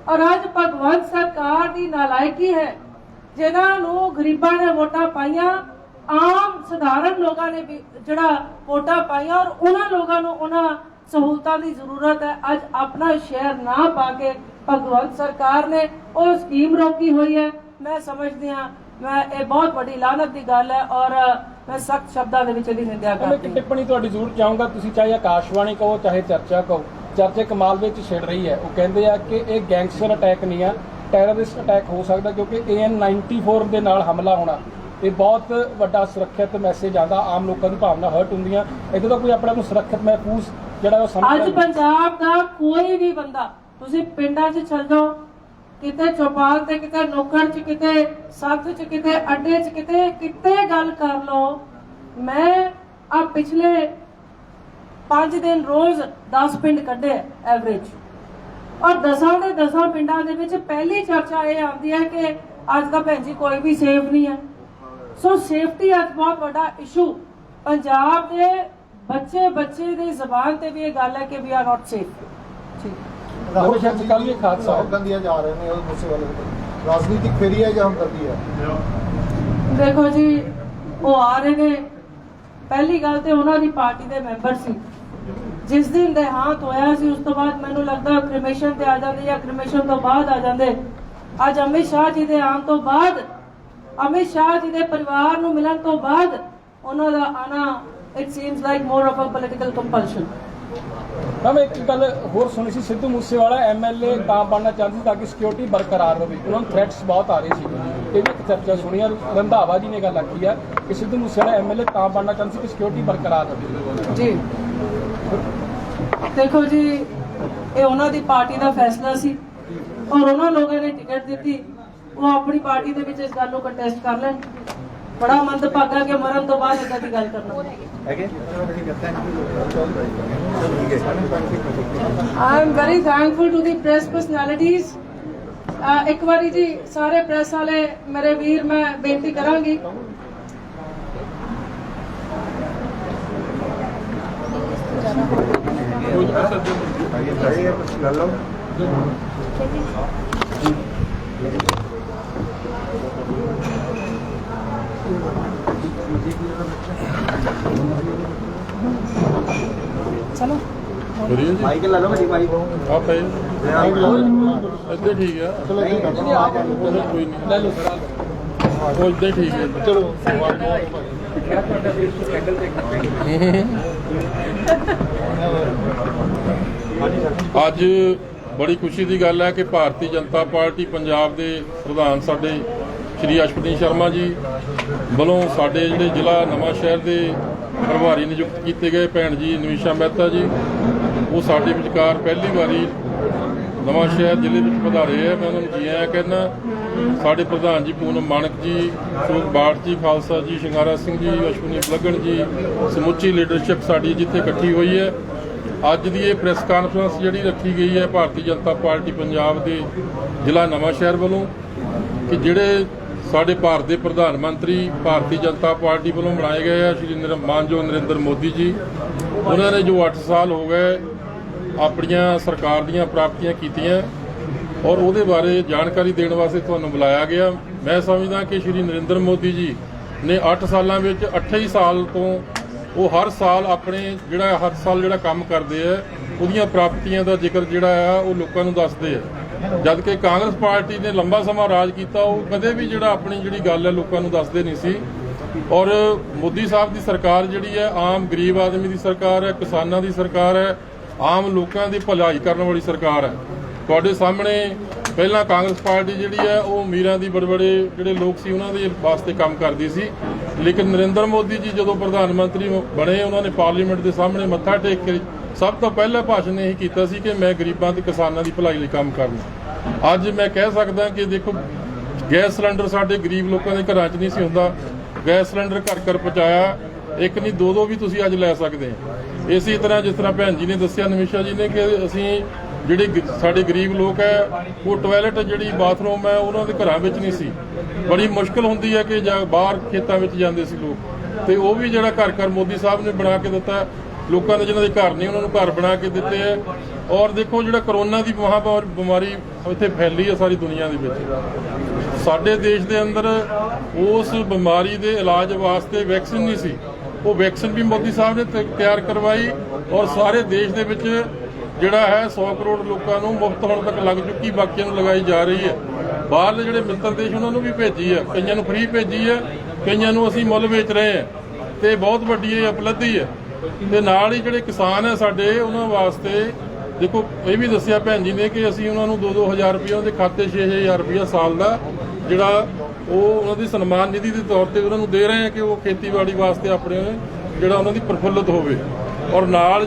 ਔਰ ਅੱਜ ਭਗਵੰਤ ਸਰਕਾਰ ਦੀ ਨਾਲਾਇਕੀ ਹੈ ਜਿਨ੍ਹਾਂ ਨੂੰ ਗਰੀਬਾਂ ਨੇ ਵੋਟਾਂ ਪਾਈਆਂ, ਆਮ ਸਧਾਰਨ ਲੋਕਾਂ ਨੇ ਵੀ ਜਿਹੜਾ ਵੋਟਾਂ ਪਾਈਆਂ, ਔਰ ਉਹਨਾਂ ਲੋਕਾਂ ਨੂੰ ਉਹਨਾਂ ਸਹੂਲਤਾਂ ਦੀ ਜ਼ਰੂਰਤ ਹੈ। ਅੱਜ ਆਪਣਾ ਸ਼ੇਅਰ ਨਾ ਪਾ ਕੇ ਭਗਵੰਤ ਸਰਕਾਰ ਨੇ ਉਹ ਸਕੀਮ ਰੋਕੀ ਹੋਈ ਹੈ। ਮੈਂ ਸਮਝਦੀ ਹਾਂ ਮੈਂ ਇਹ ਬਹੁਤ ਵੱਡੀ ਲਾਹਨਤ ਦੀ ਗੱਲ ਹੈ ਔਰ ਮੈਂ ਸਖਤ ਸ਼ਬਦਾਂ ਦੇ ਵਿੱਚ ਇਹਦੀ ਨਿੰਦਿਆ ਮੈਂ ਕਰਦੀ ਇੱਕ ਹਾਂ। ਟਿੱਪਣੀ ਤੁਹਾਡੀ ਜ਼ਰੂਰ ਚਾਹੂੰਗਾ, ਤੁਸੀਂ ਚਾਹੇ ਆਕਾਸ਼ਵਾਣੀ ਕਹੋ ਚਾਹੇ ਚਰਚਾ ਕਹੋ, ਚਰਚਾ ਕਮਾਲ ਵਿੱਚ ਛਿੜ ਰਹੀ ਹੈ। ਉਹ ਕਹਿੰਦੇ ਆ ਕਿ ਇਹ ਗੈਂਗਸਟਰ ਅਟੈਕ ਨਹੀਂ ਆ, ਟੈਰਰਿਸਟ ਅਟੈਕ ਹੋ ਸਕਦਾ ਕਿਉਂਕਿ AN-94 ਦੇ ਨਾਲ ਹਮਲਾ ਹੋਣਾ ਇਹ ਬਹੁਤ ਵੱਡਾ ਸੁਰੱਖਿਅਤ ਮੈਸੇਜ ਆਉਂਦਾ, ਆਮ ਲੋਕਾਂ ਦੀ ਭਾਵਨਾ ਹਰਟ ਹੁੰਦੀਆਂ। ਇੱਥੇ ਤਾਂ ਕੋਈ ਆਪਣੇ ਨੂੰ ਸੁਰੱਖਿਅਤ ਮਹਿਫੂਜ਼ ਜਿਹੜਾ ਉਹ ਸਮਝਦਾ ਅੱਜ ਪੰਜਾਬ ਦਾ ਕੋਈ ਵੀ ਬੰਦਾ, ਤੁਸੀਂ ਪਿੰਡਾਂ 'ਚ ਚੱਲ ਜਾਓ, ਕਿਤੇ ਚੌਪਾਲ ਤੇ, ਕਿਤੇ ਨੌਕਰ 'ਚ, ਕਿਤੇ ਸੱਥ 'ਚ, ਕਿਤੇ ਅੱਡੇ 'ਚ, ਕਿਤੇ ਗੱਲ ਕਰ ਲਓ। ਮੈਂ ਆ ਪਿਛਲੇ 5 ਦਿਨ ਰੋਜ਼ 10 ਪਿੰਡ ਕੱਢੇ ਐਵਰੇਜ, ਔਰ 10 ਦੇ 10 ਪਿੰਡਾਂ ਦੇ ਵਿੱਚ ਪਹਿਲੀ ਚਰਚਾ ਇਹ ਆਉਂਦੀ ਹੈ ਕਿ ਅੱਜ ਤਾਂ ਭੈਣ ਜੀ ਕੋਈ ਵੀ ਸੇਫ ਨਹੀਂ ਹੈ। ਸੋ ਸੇਫਟੀ ਅੱਜ ਬਹੁਤ ਵੱਡਾ ਇਸ਼ੂ ਪੰਜਾਬ ਦੇ ਬੱਚੇ ਦੀ ਜ਼ਬਾਨ ਤੇ ਵੀ ਇਹ ਗੱਲ ਹੈ ਕਿ ਵੀ ਆਰ ਨਾਟ ਸੇਫ। ਠੀਕ। ਰਾਹੁਲ ਸ਼ਾਇਦ ਗਾਂਧੀ ਕੱਲ੍ਹ ਵੀ ਇੱਕ ਹਾਦਸਾ ਰਾਹੁਲ ਗਾਂਧੀ ਜਾ ਰਹੇ ਨੇ ਉਹ ਗੁੱਸੇ ਵਾਲੇ ਰਾਜਨੀਤਿਕ ਫੇਰੀ ਹੈ ਜਾਂ ਹਮਦਰਦੀ ਹੈ? ਦੇਖੋ ਜੀ, ਉਹ ਆ ਰਹੇ ਨੇ, ਪਹਿਲੀ ਗੱਲ ਤੇ ਉਹਨਾਂ ਦੀ ਪਾਰਟੀ ਦੇ ਮੈਂਬਰ ਸੀ। ਜਿਸ ਦਿਨ ਦੇਹਾਂਤ ਹੋਇਆ ਸੀ ਉਸ ਤੋਂ ਬਾਅਦ ਮੈਨੂੰ ਲੱਗਦਾ ਕ੍ਰਿਮੇਸ਼ਨ ਤੇ ਆ ਜਾਂਦੇ ਜਾਂ ਕ੍ਰਿਮੇਸ਼ਨ ਤੋਂ ਬਾਅਦ ਆ ਜਾਂਦੇ। ਅੱਜ ਅਮਿਤ ਸ਼ਾਹ ਜੀ ਦੇ ਆਉਣ ਤੋਂ ਬਾਅਦ, ਅਮਿਤ ਸ਼ਾਹ ਜੀ ਦੇ ਪਰਿਵਾਰ ਨੂੰ ਮਿਲਣ ਤੋਂ ਬਾਅਦ ਉਹਨਾਂ ਦਾ ਆਣਾ it seems like more of a political compulsion. ਮੈਂ ਇੱਕ ਗੱਲ ਹੋਰ ਸੁਣੀ ਸੀ, ਸਿੱਧੂ ਮੂਸੇਵਾਲਾ MLA ਤਾਂ ਬਣਨਾ ਚਾਹੁੰਦੇ ਸੀ ਤਾਂ ਕਿ ਸਿਕਿਉਰਿਟੀ ਬਰਕਰਾਰ ਰਹੇ। ਉਹਨਾਂ ਨੂੰ ਥ੍ਰੈਟਸ ਬਹੁਤ ਆ ਰਹੇ ਸੀ। ਇਹ ਵੀ ਇੱਕ ਚਰਚਾ ਸੁਣੀ ਆ, ਰੰਧਾਵਾ ਜੀ ਨੇ ਗੱਲ ਆਖੀ ਆ ਕਿ ਸਿੱਧੂ ਮੂਸੇਵਾਲਾ MLA ਤਾਂ ਬਣਨਾ ਚਾਹੁੰਦੇ ਸੀ ਕਿ ਸਿਕਿਉਰਿਟੀ ਬਰਕਰਾਰ ਰਹੇ। ਜੀ ਦੇਖੋ ਜੀ, ਇਹ ਉਹਨਾਂ ਦੀ ਪਾਰਟੀ ਦਾ ਫੈਸਲਾ ਸੀ ਔਰ ਉਹਨਾਂ ਲੋਕਾਂ ਨੇ ਟਿਕਟ ਦਿੱਤੀ, ਉਹ ਆਪਣੀ ਪਾਰਟੀ ਦੇ ਵਿੱਚ ਇਸ ਗੱਲ ਨੂੰ ਕੰਟੈਸਟ ਕਰ ਲੈਣ। ਬੜਾ ਮੰਦਭਾਗਾ ਕਿ ਮਰਨ ਤੋਂ ਬਾਅਦ ਇਦਾਂ ਦੀ ਗੱਲ ਕਰਨਾ। I am very thankful to the press personalities. ਇੱਕ ਵਾਰੀ ਜੀ ਸਾਰੇ ਪ੍ਰੈਸ ਵਾਲੇ ਮੇਰੇ ਵੀਰ ਮੈਂ ਬੇਨਤੀ ਕਰਾਂਗੀ, ਚਲੋ ਮਾਈਕ ਲਾ ਲਓ ਵੱਡੀ ਮਾਈਕ ਆਪੇ ਇੱਥੇ ਠੀਕ ਆ, ਚਲੋ ਜੀ ਕੋਈ ਨਹੀਂ ਲੈ ਲਓ ਸਰ, ਉਹ ਇੱਦਾਂ ਠੀਕ ਹੈ। ਚਲੋ ਅੱਜ ਬੜੀ ਖੁਸ਼ੀ ਦੀ ਗੱਲ ਹੈ ਕਿ ਭਾਰਤੀ ਜਨਤਾ ਪਾਰਟੀ ਪੰਜਾਬ ਦੇ ਪ੍ਰਧਾਨ ਸਾਡੇ ਸ਼੍ਰੀ ਅਸ਼ਵਨੀ ਸ਼ਰਮਾ ਜੀ ਵੱਲੋਂ ਸਾਡੇ ਜਿਹੜੇ ਜ਼ਿਲ੍ਹਾ ਨਵਾਂ ਸ਼ਹਿਰ ਦੇ ਪ੍ਰਭਾਰੀ ਨਿਯੁਕਤ ਕੀਤੇ ਗਏ ਭੈਣ ਜੀ ਨਿਮਿਸ਼ਾ ਮਹਿਤਾ ਜੀ, ਉਹ ਸਾਡੇ ਵਿਚਕਾਰ ਪਹਿਲੀ ਵਾਰੀ ਨਵਾਂ ਸ਼ਹਿਰ ਜ਼ਿਲ੍ਹੇ ਵਿੱਚ ਪਧਾਰੇ ਹੈ। ਮੈਂ ਉਹਨਾਂ ਨੂੰ ਜੀ ਆਇਆਂ ਕਹਿੰਦਾ। ਸਾਡੇ ਪ੍ਰਧਾਨ ਜੀ ਪੂਨਮ ਮਾਨਕ ਜੀ, ਸ਼ੋਕ ਬਾਠ ਜੀ, ਖਾਲਸਾ ਜੀ, ਸ਼ਿੰਗਾਰਾ ਸਿੰਘ ਜੀ, ਅਸ਼ਵਨੀ ਬਲਗਣ ਜੀ, ਸਮੁੱਚੀ ਲੀਡਰਸ਼ਿਪ ਸਾਡੀ ਜਿੱਥੇ ਇਕੱਠੀ ਹੋਈ ਹੈ। ਅੱਜ ਦੀ ਇਹ ਪ੍ਰੈਸ ਕਾਨਫਰੰਸ ਜਿਹੜੀ ਰੱਖੀ ਗਈ ਹੈ ਭਾਰਤੀ ਜਨਤਾ ਪਾਰਟੀ ਪੰਜਾਬ ਦੇ ਜ਼ਿਲ੍ਹਾ ਨਵਾਂ ਸ਼ਹਿਰ ਵੱਲੋਂ, ਕਿ ਜਿਹੜੇ ਸਾਡੇ ਭਾਰਤ ਦੇ ਪ੍ਰਧਾਨ ਮੰਤਰੀ ਭਾਰਤੀ ਜਨਤਾ ਪਾਰਟੀ ਵੱਲੋਂ ਬਣਾਏ ਗਏ ਆ ਸ਼੍ਰੀ ਮਾਨਯੋਗ ਨਰਿੰਦਰ ਮੋਦੀ ਜੀ, ਉਹਨਾਂ ਨੇ ਜੋ 8 ਸਾਲ ਹੋ ਗਏ ਆਪਣੀਆਂ ਸਰਕਾਰ ਦੀਆਂ ਪ੍ਰਾਪਤੀਆਂ ਕੀਤੀਆਂ ਔਰ ਉਹਦੇ ਬਾਰੇ ਜਾਣਕਾਰੀ ਦੇਣ ਵਾਸਤੇ ਤੁਹਾਨੂੰ ਬੁਲਾਇਆ ਗਿਆ। ਮੈਂ ਸਮਝਦਾ ਕਿ ਸ਼੍ਰੀ ਨਰਿੰਦਰ ਮੋਦੀ ਜੀ ਨੇ 8 ਸਾਲਾਂ ਵਿੱਚ 28 ਸਾਲ ਤੋਂ ਉਹ ਹਰ ਸਾਲ ਆਪਣੇ ਹਰ ਸਾਲ ਕੰਮ ਕਰਦੇ ਆ ਉਹਦੀਆਂ ਪ੍ਰਾਪਤੀਆਂ ਦਾ ਜ਼ਿਕਰ ਜਿਹੜਾ ਆ ਉਹ ਲੋਕਾਂ ਨੂੰ ਦੱਸਦੇ ਆ। ਜਦ ਕਿ ਕਾਂਗਰਸ ਪਾਰਟੀ ਨੇ ਲੰਬਾ ਸਮਾਂ ਰਾਜ ਕੀਤਾ, ਉਹ ਕਦੇ ਵੀ ਆਪਣੀ ਗੱਲ ਹੈ ਲੋਕਾਂ ਨੂੰ ਦੱਸਦੇ ਨਹੀਂ ਸੀ। ਔਰ ਮੋਦੀ ਸਾਹਿਬ ਦੀ ਸਰਕਾਰ ਜਿਹੜੀ ਹੈ ਆਮ ਗਰੀਬ ਆਦਮੀ ਦੀ ਸਰਕਾਰ ਹੈ, ਕਿਸਾਨਾਂ ਦੀ ਸਰਕਾਰ ਹੈ, ਆਮ ਲੋਕਾਂ ਦੀ ਭਲਾਈ ਕਰਨ ਵਾਲੀ ਸਰਕਾਰ ਹੈ। ਤੁਹਾਡੇ ਸਾਹਮਣੇ ਪਹਿਲਾਂ ਕਾਂਗਰਸ ਪਾਰਟੀ ਜਿਹੜੀ ਹੈ ਉਹ ਅਮੀਰਾਂ ਦੀ ਬੜੇ ਲੋਕ ਸੀ ਉਹਨਾਂ ਦੇ ਵਾਸਤੇ ਕੰਮ ਕਰਦੀ ਸੀ, ਲੇਕਿਨ ਨਰਿੰਦਰ ਮੋਦੀ ਜੀ ਜਦੋਂ ਪ੍ਰਧਾਨ ਮੰਤਰੀ ਬਣੇ ਉਹਨਾਂ ਨੇ ਪਾਰਲੀਮੈਂਟ ਦੇ ਸਾਹਮਣੇ ਮੱਥਾ ਟੇਕ ਕੇ ਸਭ ਤੋਂ ਪਹਿਲਾ ਭਾਸ਼ਣ ਇਹੀ ਕੀਤਾ ਸੀ ਕਿ ਮੈਂ ਗਰੀਬਾਂ ਤੇ ਕਿਸਾਨਾਂ ਦੀ ਭਲਾਈ ਲਈ ਕੰਮ ਕਰਨਾ। ਅੱਜ ਮੈਂ ਕਹਿ ਸਕਦਾ ਕਿ ਦੇਖੋ, ਗੈਸ ਸਿਲੰਡਰ ਸਾਡੇ ਗਰੀਬ ਲੋਕਾਂ ਦੇ ਘਰਾਂ 'ਚ ਨਹੀਂ ਸੀ ਹੁੰਦਾ, ਗੈਸ ਸਿਲੰਡਰ ਘਰ ਘਰ ਪਹੁੰਚਾਇਆ, ਇੱਕ ਨਹੀਂ ਦੋ ਵੀ ਤੁਸੀਂ ਅੱਜ ਲੈ ਸਕਦੇ ਹੋ। ਇਸੇ ਤਰ੍ਹਾਂ ਜਿਸ ਤਰ੍ਹਾਂ ਭੈਣ ਜੀ ਨੇ ਦੱਸਿਆ, ਨਿਮਿਸ਼ਾ ਜੀ ਨੇ, ਕਿ ਅਸੀਂ ਸਾਡੇ ਗਰੀਬ ਲੋਕ ਹੈ ਉਹ ਟਾਇਲਟ ਬਾਥਰੂਮ ਹੈ ਉਹਨਾਂ ਦੇ ਘਰਾਂ ਵਿੱਚ ਨਹੀਂ ਸੀ, ਬੜੀ ਮੁਸ਼ਕਲ ਹੁੰਦੀ ਹੈ ਕਿ ਬਾਹਰ ਖੇਤਾਂ ਵਿੱਚ ਜਾਂਦੇ ਸੀ ਲੋਕ, ਤੇ ਉਹ ਵੀ ਘਰ ਘਰ ਮੋਦੀ ਸਾਹਿਬ ਨੇ ਬਣਾ ਕੇ ਦਿੱਤਾ। ਲੋਕਾਂ ਦੇ ਜਿਹਨਾਂ ਦੇ ਘਰ ਨਹੀਂ ਉਹਨਾਂ ਨੂੰ ਘਰ ਬਣਾ ਕੇ ਦਿੱਤੇ ਹੈ। ਔਰ ਦੇਖੋ ਕਰੋਨਾ ਦੀ ਬਿਮਾਰੀ ਇੱਥੇ ਫੈਲੀ ਹੈ ਸਾਰੀ ਦੁਨੀਆ ਦੇ ਵਿੱਚ, ਸਾਡੇ ਦੇਸ਼ ਦੇ ਅੰਦਰ ਉਸ ਬਿਮਾਰੀ ਦੇ ਇਲਾਜ ਵਾਸਤੇ ਵੈਕਸੀਨ ਨਹੀਂ ਸੀ, ਉਹ ਵੈਕਸੀਨ ਵੀ ਮੋਦੀ ਸਾਹਿਬ ਨੇ ਤਿਆਰ ਕਰਵਾਈ ਔਰ ਸਾਰੇ ਦੇਸ਼ ਦੇ ਵਿੱਚ 100 ਕਰੋੜ ਲੋਕਾਂ ਨੂੰ ਮੁਫਤ ਹੁਣ ਤੱਕ ਲੱਗ ਚੁੱਕੀ, ਬਾਕੀਆਂ ਨੂੰ ਲਗਾਈ ਜਾ ਰਹੀ ਹੈ। ਬਾਹਰਲੇ ਮਿੱਤਰ ਦੇਸ਼ ਉਹਨਾਂ ਨੂੰ ਵੀ ਭੇਜੀ ਹੈ, ਕਈਆਂ ਨੂੰ ਫ੍ਰੀ ਭੇਜੀ ਹੈ, ਕਈਆਂ ਨੂੰ ਅਸੀਂ ਮੁੱਲ ਵੇਚ ਰਹੇ ਹਾਂ, ਤੇ ਬਹੁਤ ਵੱਡੀ ਇਹ ਉਪਲਬਧੀ ਹੈ। ਤੇ ਨਾਲ ਹੀ ਕਿਸਾਨ ਹੈ ਸਾਡੇ, ਉਹਨਾਂ ਵਾਸਤੇ ਦੇਖੋ ਇਹ ਵੀ ਦੱਸਿਆ ਭੈਣ ਜੀ ਨੇ ਕਿ ਅਸੀਂ ਉਹਨਾਂ ਨੂੰ 2-2000 ਰੁਪਏ ਉਹਨਾਂ ਦੇ ਖਾਤੇ 6-6000 ਰੁਪਏ ਸਾਲ ਦਾ ਉਹ ਉਹਨਾਂ ਦੀ ਸਨਮਾਨ ਨਿਧੀ ਦੇ ਤੌਰ ਤੇ ਉਹਨਾਂ ਨੂੰ ਦੇ ਰਹੇ ਹਾਂ ਕਿ ਉਹ ਖੇਤੀਬਾੜੀ ਵਾਸਤੇ ਆਪਣੇ ਉਹਨਾਂ ਦੀ ਪ੍ਰਫੁੱਲਤ ਹੋਵੇ। ਔਰ ਨਾਲ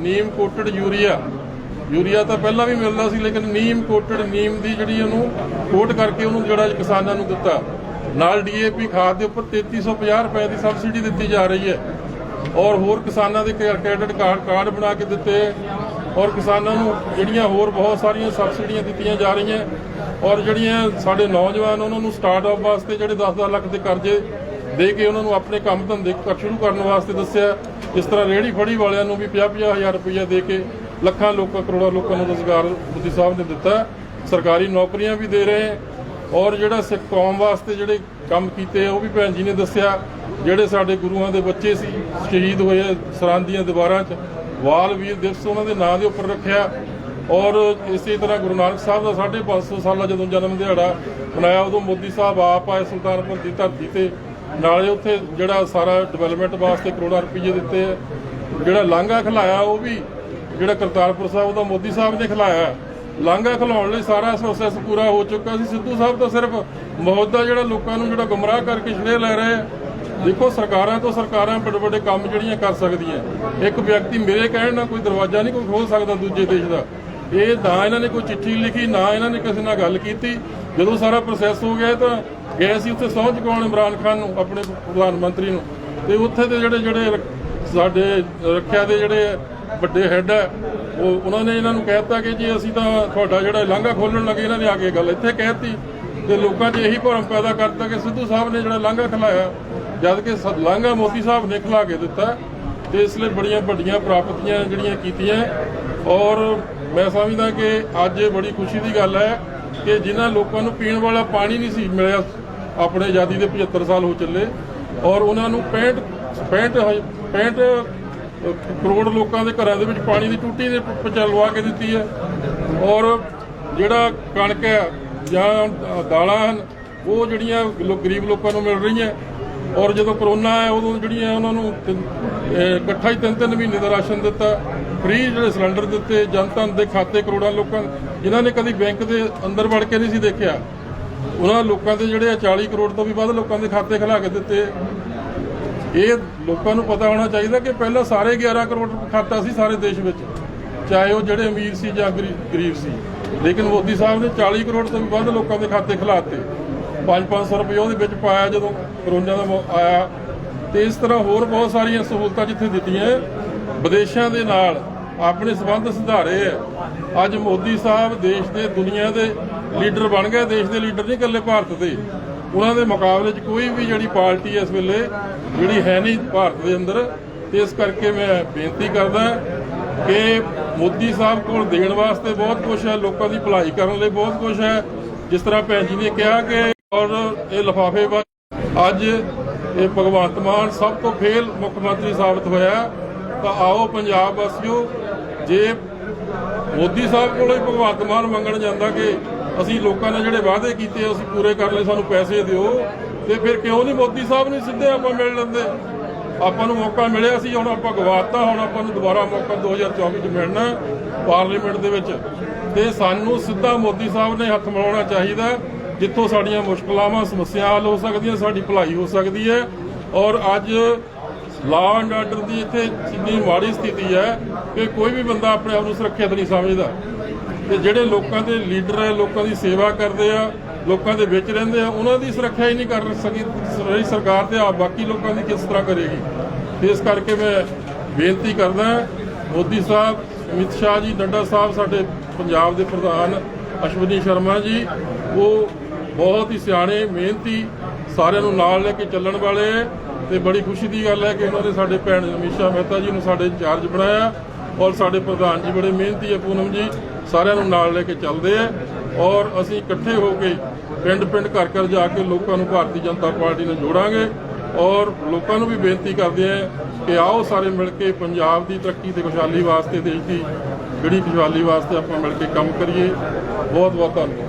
ਨੀਮ ਕੋਟਡ ਯੂਰੀਆ ਤਾਂ ਪਹਿਲਾਂ ਵੀ ਮਿਲਦਾ ਸੀ, ਲੇਕਿਨ ਨੀਮ ਕੋਟਡ ਨੀਮ ਦੀ ਉਹਨੂੰ ਕੋਟ ਕਰਕੇ ਉਹਨੂੰ ਕਿਸਾਨਾਂ ਨੂੰ ਦਿੱਤਾ। ਨਾਲ DAP ਖਾਦ ਦੇ ਉੱਪਰ 3350 ਰੁਪਏ ਦੀ ਸਬਸਿਡੀ ਦਿੱਤੀ ਜਾ ਰਹੀ ਹੈ। ਔਰ ਹੋਰ ਕਿਸਾਨਾਂ ਦੇ ਕ੍ਰੈਡਿਟ ਕਾਰਡ ਬਣਾ ਕੇ ਦਿੱਤੇ, ਔਰ ਕਿਸਾਨਾਂ ਨੂੰ ਹੋਰ ਬਹੁਤ ਸਾਰੀਆਂ ਸਬਸਿਡੀਆਂ ਦਿੱਤੀਆਂ ਜਾ ਰਹੀਆਂ। ਔਰ ਸਾਡੇ ਨੌਜਵਾਨ ਉਹਨਾਂ ਨੂੰ ਸਟਾਰਟਅਪ ਵਾਸਤੇ 10-10 ਲੱਖ ਦੇ ਕਰਜ਼ੇ ਦੇ ਕੇ ਉਹਨਾਂ ਨੂੰ ਆਪਣੇ ਕੰਮ ਧੰਦੇ ਸ਼ੁਰੂ ਕਰਨ ਵਾਸਤੇ ਦੱਸਿਆ। ਇਸ ਤਰ੍ਹਾਂ ਰੇਹੜੀ ਫੜੀ ਵਾਲਿਆਂ ਨੂੰ ਵੀ 50-50 ਰੁਪਈਆ ਦੇ ਕੇ ਲੱਖਾਂ ਕਰੋੜਾਂ ਲੋਕਾਂ ਨੂੰ ਰੁਜ਼ਗਾਰ ਮੋਦੀ ਸਾਹਿਬ ਨੇ ਦਿੱਤਾ। ਸਰਕਾਰੀ ਨੌਕਰੀਆਂ ਵੀ ਦੇ ਰਹੇ। ਔਰ ਸਿੱਖ ਕੌਮ ਵਾਸਤੇ ਕੰਮ ਕੀਤੇ ਉਹ ਵੀ ਭੈਣ ਜੀ ਨੇ ਦੱਸਿਆ। ਸਾਡੇ ਗੁਰੂਆਂ ਦੇ ਬੱਚੇ ਸੀ ਸ਼ਹੀਦ ਹੋਏ ਸਰਹੰਦ ਦੀਆਂ ਦੀਵਾਰਾਂ 'ਚ, ਵਾਲ ਵੀਰ ਦਿਵਸ ਉਹਨਾਂ ਦੇ ਨਾਂ ਦੇ ਉੱਪਰ ਰੱਖਿਆ। ਔਰ ਇਸੇ ਤਰ੍ਹਾਂ ਗੁਰੂ ਨਾਨਕ ਸਾਹਿਬ ਦਾ 550 ਸਾਲਾ ਜਦੋਂ ਜਨਮ ਦਿਹਾੜਾ ਮਨਾਇਆ, ਉਦੋਂ ਮੋਦੀ ਸਾਹਿਬ ਆਪ ਆਏ ਸੁਲਤਾਨਪੁਰ ਦੀ ਧਰਤੀ ਤੇ, ਨਾਲੇ ਉੱਥੇ ਸਾਰਾ ਡਿਵੈਲਪਮੈਂਟ ਵਾਸਤੇ ਕਰੋੜਾਂ ਰੁਪਏ ਦਿੱਤੇ। ਲਾਂਘਾ ਖਿਲਾਇਆ ਉਹ ਵੀ ਕਰਤਾਰਪੁਰ ਸਾਹਿਬ ਦਾ ਮੋਦੀ ਸਾਹਿਬ ਨੇ ਖਿਲਾਇਆ। ਲਾਂਘਾ ਖਿਲਾਉਣ ਲਈ ਸਾਰਾ ਪ੍ਰੋਸੈਸ ਪੂਰਾ ਹੋ ਚੁੱਕਾ ਸੀ। ਸਿੱਧੂ ਸਾਹਿਬ ਤਾਂ ਸਿਰਫ ਮੁਹੱਦਾ ਲੋਕਾਂ ਨੂੰ ਗੁੰਮਰਾਹ ਕਰਕੇ ਸ਼੍ਰੇ ਲੈ ਰਹੇ। ਦੇਖੋ, ਸਰਕਾਰਾਂ ਤੋਂ ਸਰਕਾਰਾਂ ਵੱਡੇ ਕੰਮ ਕਰ ਸਕਦੀਆਂ। ਇੱਕ ਵਿਅਕਤੀ ਮੇਰੇ ਕਹਿਣ ਨਾਲ ਕੋਈ ਦਰਵਾਜ਼ਾ ਨਹੀਂ ਕੋਈ ਖੋਲ ਸਕਦਾ ਦੂਜੇ ਦੇਸ਼ ਦਾ। ਇਹ ਨਾ ਇਹਨਾਂ ਨੇ ਕੋਈ ਚਿੱਠੀ ਲਿਖੀ, ਨਾ ਇਹਨਾਂ ਨੇ ਕਿਸੇ ਨਾਲ ਗੱਲ ਕੀਤੀ। ਜਦੋਂ ਸਾਰਾ ਪ੍ਰੋਸੈਸ ਹੋ ਗਿਆ ਤਾਂ ਗਏ ਸੀ ਉੱਥੇ ਸਹੁੰ ਚੁਕਾਉਣ ਇਮਰਾਨ ਖਾਨ ਨੂੰ, ਆਪਣੇ ਪ੍ਰਧਾਨ ਮੰਤਰੀ ਨੂੰ, ਤੇ ਉੱਥੇ ਦੇ ਜਿਹੜੇ ਸਾਡੇ ਰੱਖਿਆ ਦੇ ਵੱਡੇ ਹੈੱਡ ਹੈ ਉਹਨਾਂ ਨੇ ਇਹਨਾਂ ਨੂੰ ਕਹਿ ਦਿੱਤਾ ਕਿ ਜੀ ਅਸੀਂ ਤਾਂ ਤੁਹਾਡਾ ਲਾਂਘਾ ਖੋਲਣ ਲੱਗੇ। ਇਹਨਾਂ ਨੇ ਆ ਕੇ ਗੱਲ ਇੱਥੇ ਕਹਿਤੀ ਤੇ ਲੋਕਾਂ 'ਚ ਇਹੀ ਭਰਮ ਪੈਦਾ ਕਰ ਦਿੱਤਾ ਕਿ ਸਿੱਧੂ ਸਾਹਿਬ ਨੇ ਲਾਂਘਾ ਖਿਲਾਇਆ, ਜਦ ਕਿ ਲਾਂਘਾ ਮੋਦੀ ਸਾਹਿਬ ਨੇ ਖਿਲਾ ਕੇ ਦਿੱਤਾ। ਤੇ ਇਸ ਲਈ ਬੜੀਆਂ ਵੱਡੀਆਂ ਪ੍ਰਾਪਤੀਆਂ ਕੀਤੀਆਂ। ਔਰ ਮੈਂ ਸਮਝਦਾ ਕਿ ਅੱਜ ਬੜੀ ਖੁਸ਼ੀ ਦੀ ਗੱਲ ਹੈ ਕਿ ਜਿਨ੍ਹਾਂ ਲੋਕਾਂ ਨੂੰ ਪੀਣ ਵਾਲਾ ਪਾਣੀ ਨਹੀਂ ਸੀ ਮਿਲਿਆ, ਆਪਣੇ ਆਜ਼ਾਦੀ ਦੇ 75 ਸਾਲ ਹੋ ਚੱਲੇ, ਔਰ ਉਹਨਾਂ ਨੂੰ 65 ਕਰੋੜ ਲੋਕਾਂ ਦੇ ਘਰਾਂ ਦੇ ਵਿੱਚ ਪਾਣੀ ਦੀ ਟੂਟੀ ਦੇ ਪਹੁੰਚਾ ਕੇ ਦਿੱਤੀ ਹੈ। ਔਰ ਕਣਕ ਹੈ ਜਾਂ ਦਾਲਾਂ ਹਨ ਉਹ ਗਰੀਬ ਲੋਕਾਂ ਨੂੰ ਮਿਲ ਰਹੀਆਂ। ਔਰ ਜਦੋਂ ਕਰੋਨਾ ਆਇਆ ਉਦੋਂ ਉਹਨਾਂ ਨੂੰ ਇਕੱਠਾ ਹੀ 3-3 ਮਹੀਨੇ ਦਾ ਰਾਸ਼ਨ ਦਿੱਤਾ, ਫ੍ਰੀ ਸਿਲੰਡਰ ਦਿੱਤੇ, ਜਨਧਨ ਦੇ ਖਾਤੇ ਕਰੋੜਾਂ ਲੋਕਾਂ ਜਿਨ੍ਹਾਂ ਨੇ ਕਦੀ ਬੈਂਕ ਦੇ ਅੰਦਰ ਵੜ ਕੇ ਨਹੀਂ ਸੀ ਦੇਖਿਆ, ਉਹਨਾਂ ਲੋਕਾਂ ਦੇ 40 ਕਰੋੜ ਤੋਂ ਵੀ ਵੱਧ ਲੋਕਾਂ ਦੇ ਖਾਤੇ ਖੁਲਾ ਕੇ ਦਿੱਤੇ। ਇਹ ਲੋਕਾਂ ਨੂੰ ਪਤਾ ਹੋਣਾ ਚਾਹੀਦਾ ਕਿ ਪਹਿਲਾਂ ਸਾਰੇ 11 ਕਰੋੜ ਖਾਤਾ ਸੀ ਸਾਰੇ ਦੇਸ਼ ਵਿੱਚ, ਚਾਹੇ ਉਹ ਅਮੀਰ ਸੀ ਜਾਂ ਗਰੀਬ ਸੀ, ਲੇਕਿਨ ਮੋਦੀ ਸਾਹਿਬ ਨੇ 40 ਕਰੋੜ ਤੋਂ ਵੀ ਵੱਧ ਲੋਕਾਂ ਦੇ ਖਾਤੇ ਖੁਲਾਤੇ। 500 ਰੁਪਏ ਉਹਦੇ ਵਿੱਚ ਪਾਇਆ ਜਦੋਂ ਕਰੋਨਾ ਦਾ ਆਇਆ। ਤੇ ਇਸ ਤਰ੍ਹਾਂ ਹੋਰ ਬਹੁਤ ਸਾਰੀਆਂ ਸਹੂਲਤਾਂ ਜਿੱਥੇ ਦਿੱਤੀਆਂ, ਵਿਦੇਸ਼ਾਂ ਦੇ ਨਾਲ ਆਪਣੇ ਸੰਬੰਧ ਸੁਧਾਰੇ ਹੈ। ਅੱਜ ਮੋਦੀ ਸਾਹਿਬ ਦੇਸ਼ ਦੇ ਦੁਨੀਆ ਦੇ ਲੀਡਰ ਬਣ ਗਏ। ਦੇਸ਼ ਦੇ ਲੀਡਰ ਨਹੀਂ ਇਕੱਲੇ ਭਾਰਤ ਦੇ, ਉਹਨਾਂ ਦੇ ਮੁਕਾਬਲੇ 'ਚ ਕੋਈ ਵੀ ਪਾਰਟੀ ਇਸ ਵੇਲੇ ਹੈ ਨਹੀਂ ਭਾਰਤ ਦੇ ਅੰਦਰ। ਤੇ ਇਸ ਕਰਕੇ ਮੈਂ ਬੇਨਤੀ ਕਰਦਾ ਕਿ ਮੋਦੀ ਸਾਹਿਬ ਕੋਲ ਦੇਣ ਵਾਸਤੇ ਬਹੁਤ ਕੁਝ ਹੈ, ਲੋਕਾਂ ਦੀ ਭਲਾਈ ਕਰਨ ਲਈ ਬਹੁਤ ਕੁਝ ਹੈ। ਜਿਸ ਤਰ੍ਹਾਂ ਭੈਣ ਜੀ ਨੇ ਕਿਹਾ ਕਿ ਔਰ ਇਹ ਲਿਫਾਫੇਬਾਜ਼ੀ ਅੱਜ ਇਹ ਭਗਵੰਤ ਮਾਨ ਸਭ ਤੋਂ ਫੇਲ ਮੁੱਖ ਮੰਤਰੀ ਸਾਬਤ ਹੋਇਆ। ਤਾਂ ਆਓ ਪੰਜਾਬ ਵਾਸੀਓ, ਜੇ ਮੋਦੀ ਸਾਹਿਬ ਕੋਲੋਂ ਹੀ ਭਗਵੰਤ ਮਾਨ ਮੰਗਣ ਜਾਂਦਾ ਕਿ ਅਸੀਂ ਲੋਕਾਂ ਨੇ ਜਿਹੜੇ ਵਾਅਦੇ ਕੀਤੇ ਅਸੀਂ ਪੂਰੇ ਕਰ ਲਏ, ਸਾਨੂੰ ਪੈਸੇ ਦਿਓ, ਤੇ ਫਿਰ ਕਿਉਂ ਨਹੀਂ ਮੋਦੀ ਸਾਹਿਬ ਨੂੰ ਸਿੱਧੇ ਆਪਾਂ ਮਿਲ ਲੈਂਦੇ। ਆਪਾਂ ਨੂੰ ਮੌਕਾ ਮਿਲਿਆ ਸੀ, ਹੁਣ ਆਪਾਂ ਗਵਾਤਾ, ਹੁਣ ਆਪਾਂ ਨੂੰ ਦੁਬਾਰਾ ਮੌਕਾ 2024 ਚ ਮਿਲਣਾ ਪਾਰਲੀਮੈਂਟ ਦੇ ਵਿੱਚ। ਤੇ ਸਾਨੂੰ ਸਿੱਧਾ ਮੋਦੀ ਸਾਹਿਬ ਨੇ ਹੱਥ ਮਿਲਾਉਣਾ ਚਾਹੀਦਾ, ਜਿੱਥੋਂ ਸਾਡੀਆਂ ਮੁਸ਼ਕਲਾਂ ਸਮੱਸਿਆ ਹੱਲ ਹੋ ਸਕਦੀਆਂ, ਸਾਡੀ ਭਲਾਈ ਹੋ ਸਕਦੀ ਹੈ। ਔਰ ਅੱਜ ਲਾਅ ਐਂਡ ਆਰਡਰ ਦੀ ਇੱਥੇ ਇੰਨੀ ਮਾੜੀ ਸਥਿਤੀ ਹੈ ਕਿ ਕੋਈ ਵੀ ਬੰਦਾ ਆਪਣੇ ਆਪ ਨੂੰ ਸੁਰੱਖਿਅਤ ਨਹੀਂ ਸਮਝਦਾ। ਤੇ ਜਿਹੜੇ ਲੋਕਾਂ ਦੇ ਲੀਡਰ ਹੈ, ਲੋਕਾਂ ਦੀ ਸੇਵਾ ਕਰਦੇ ਆ, ਲੋਕਾਂ ਦੇ ਵਿੱਚ ਰਹਿੰਦੇ ਆ, ਉਹਨਾਂ ਦੀ ਸੁਰੱਖਿਆ ਹੀ ਨਹੀਂ ਕਰ ਸਕੀ ਸਰਕਾਰ, ਤੇ ਆਪ ਬਾਕੀ ਲੋਕਾਂ ਦੀ ਕਿਸ ਤਰ੍ਹਾਂ ਕਰੇਗੀ। ਇਸ ਕਰਕੇ ਮੈਂ ਬੇਨਤੀ ਕਰਦਾ, ਮੋਦੀ ਸਾਹਿਬ, ਅਮਿਤ ਸ਼ਾਹ ਜੀ, ਨੱਡਾ ਸਾਹਿਬ, ਸਾਡੇ ਪੰਜਾਬ ਦੇ ਪ੍ਰਧਾਨ ਅਸ਼ਵਨੀ ਸ਼ਰਮਾ ਜੀ, ਉਹ ਬਹੁਤ ਹੀ ਸਿਆਣੇ, ਮਿਹਨਤੀ, ਸਾਰਿਆਂ ਨੂੰ ਨਾਲ ਲੈ ਕੇ ਚੱਲਣ ਵਾਲੇ ਹੈ। ਤੇ ਬੜੀ ਖੁਸ਼ੀ ਦੀ ਗੱਲ ਹੈ ਕਿ ਉਹਨਾਂ ਨੇ ਸਾਡੇ ਭੈਣ ਨਿਮਿਸ਼ਾ ਮਹਿਤਾ ਜੀ ਨੂੰ ਸਾਡੇ ਇੰਚਾਰਜ ਬਣਾਇਆ। ਔਰ ਸਾਡੇ ਪ੍ਰਧਾਨ ਜੀ ਬੜੇ ਮਿਹਨਤੀ ਹੈ, ਪੂਨਮ ਜੀ, ਸਾਰਿਆਂ ਨੂੰ ਨਾਲ ਲੈ ਕੇ ਚੱਲਦੇ ਆ। ਔਰ ਅਸੀਂ ਇਕੱਠੇ ਹੋ ਕੇ ਪਿੰਡ ਪਿੰਡ ਘਰ ਘਰ ਜਾ ਕੇ ਲੋਕਾਂ ਨੂੰ ਭਾਰਤੀ ਜਨਤਾ ਪਾਰਟੀ ਨਾਲ ਜੋੜਾਂਗੇ। ਔਰ ਲੋਕਾਂ ਨੂੰ ਵੀ ਬੇਨਤੀ ਕਰਦੇ ਆ ਕਿ ਆਓ ਸਾਰੇ ਮਿਲ ਕੇ ਪੰਜਾਬ ਦੀ ਤਰੱਕੀ ਤੇ ਖੁਸ਼ਹਾਲੀ ਵਾਸਤੇ, ਦੇਸ਼ ਦੀ ਜਿਹੜੀ ਖੁਸ਼ਹਾਲੀ ਵਾਸਤੇ ਆਪਾਂ ਮਿਲ ਕੇ ਕੰਮ ਕਰੀਏ। ਬਹੁਤ ਬਹੁਤ ਧੰਨਵਾਦ।